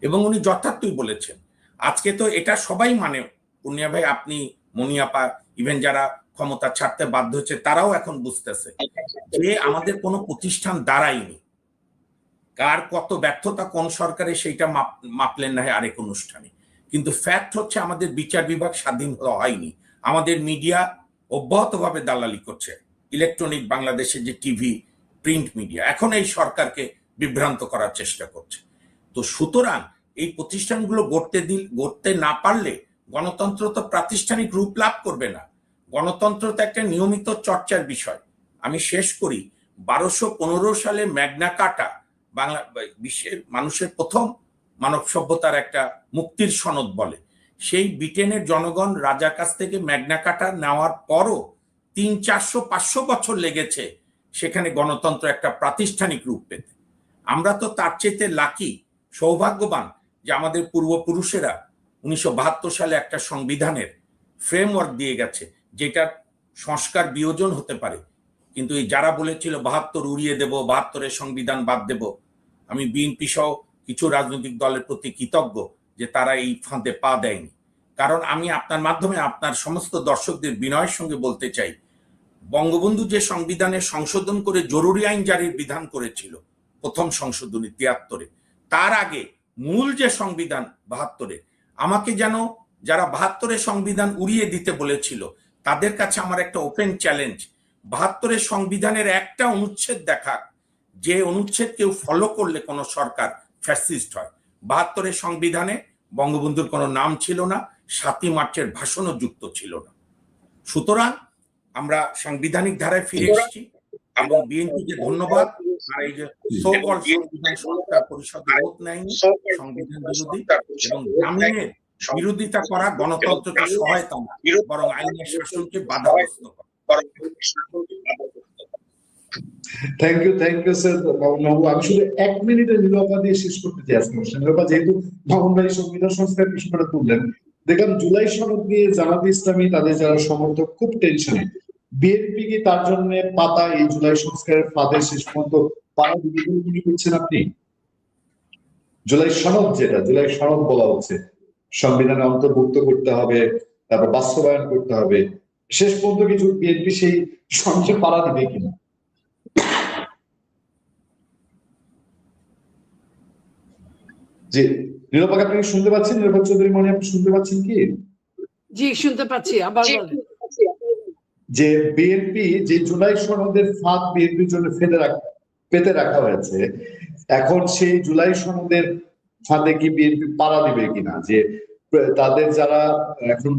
এবং উনি যথার্থই বলেছেন। আজকে তো এটা সবাই মানে, পুনিয়া ভাই, আপনি, মনিয়াপা, ইভেন যারা ক্ষমতা ছাড়তে বাধ্য হচ্ছে তারাও এখন বুঝতেছে যে আমাদের কোনো প্রতিষ্ঠান দাঁড়ায়নি। কার কত ব্যর্থতা কোন সরকারে সেইটা মাপলেন না আরেক অনুষ্ঠানে, কিন্তু ফ্যাক্ট হচ্ছে আমাদের বিচার বিভাগ স্বাধীন হয়নি। আমাদের মিডিয়া অব্যাহতভাবে দালালি করছে, ইলেকট্রনিক বাংলাদেশের যে টিভি, প্রিন্ট মিডিয়া এখন এই সরকারকে বিভ্রান্ত করার চেষ্টা করছে। তো সুতরাং এই প্রতিষ্ঠানগুলো গড়তে না পারলে গণতন্ত্র তো প্রাতিষ্ঠানিক রূপ লাভ করবে না। গণতন্ত্র তো একটা নিয়মিত চর্চার বিষয়। আমি শেষ করি, 1215 সালে ম্যাগনা কার্টা বাংলা বিশ্বের মানুষের প্রথম মানব সভ্যতার একটা মুক্তির সনদ বলে। সেই ব্রিটেনের জনগণ রাজার কাছ থেকে ম্যাগনা কার্টা নেওয়ার পরও 300, 400, 500 বছর লেগেছে সেখানে গণতন্ত্র একটা প্রাতিষ্ঠানিক রূপ পেতে। আমরা তো তার চাইতে লাকি, সৌভাগ্যবান যে আমাদের পূর্বপুরুষেরা 1972 সালে একটা সংবিধানের ফ্রেমওয়ার্ক দিয়ে গেছে, যেটার সংস্কার বিয়োজন হতে পারে। কিন্তু এই যারা বলেছিল 72 উড়িয়ে দেব, 72-এর সংবিধান বাদ দেব, আমি বিএনপি সহ কিছু রাজনৈতিক দলের প্রতি কৃতজ্ঞ যে তারা এই ফাঁদে পা দেয়নি। কারণ আমি আপনার মাধ্যমে আপনার সমস্ত দর্শকদের বিনয়ের সঙ্গে বলতে চাই, বঙ্গবন্ধু যে সংবিধানে সংশোধন করে জরুরি আইন জারির বিধান করেছিল প্রথম সংশোধনী ৭৩-এ, তার আগে মূল যে সংবিধান ৭২-এ, আমাকে যেন যারা ৭২-এর সংবিধান উড়িয়ে দিতে বলেছিল তাদের কাছে আমার একটা ওপেন চ্যালেঞ্জ, ৭২-এর সংবিধানের একটা অনুচ্ছেদ দেখাক যে অনুচ্ছেদ কেউ ফলো করলে কোনো সরকার ফ্যাসিস্ট হয়। ৭২-এর সংবিধানে বঙ্গবন্ধুর কোনো নাম ছিল না, ৭ই মার্চের ভাষণও যুক্ত ছিল না। সুতরাং আমরা সাংবিধানিক ধারায় ফিরে এসেছি এবং বিএনপিকে ধন্যবাদ। আর এই যে সো-কল্ড সংবিধান সংস্কার পরিষদের ভোট নেয়নি, সংবিধান বিরোধী এবং জামিনের বিরোধিতা করা গণতন্ত্রকে সহায়তা না, বরং আইনের শাসনকে বাধাগ্রস্ত করে। Thank you sir Mamun. আমি শুধু 1 মিনিটে নীরবা দিয়ে শেষ করতে চাই আজকে অনুষ্ঠান। নীরবা, যেহেতু মামুন ভাই সংবিধান সংস্কার বিষয়টা তুললেন, দেখলাম জুলাই সনদ নিয়ে জামাতে ইসলামী তাদের যারা সমর্থক খুব টেনশনে। বিএনপি কি তার জন্য পাতা এই জুলাই সংস্কারের ফাঁদে শেষ পর্যন্ত পাড়া দিবে বলে মনে করছেন আপনি? জুলাই সনদ, যেটা জুলাই সনদ বলা হচ্ছে, সংবিধানে অন্তর্ভুক্ত করতে হবে, তারপর বাস্তবায়ন করতে হবে, শেষ পর্যন্ত কিছু বিএনপি সেই সনদে পাড়া দিবে কিনা? জি নীরবাকে আপনি শুনতে পাচ্ছেন? নীরবা চৌধুরী মনি, আপনি শুনতে পাচ্ছেন কি? জি শুনতে পাচ্ছি, আবার বলেন। যে বিএনপি যে জুলাই সনদের ফাঁদ বিএনপির জন্য পেতে রাখা হয়েছে, এখন সেই জুলাই সনদের ফাঁদে কি বিএনপি পাড়া দিবে কিনা? যে তাদের যারা এখন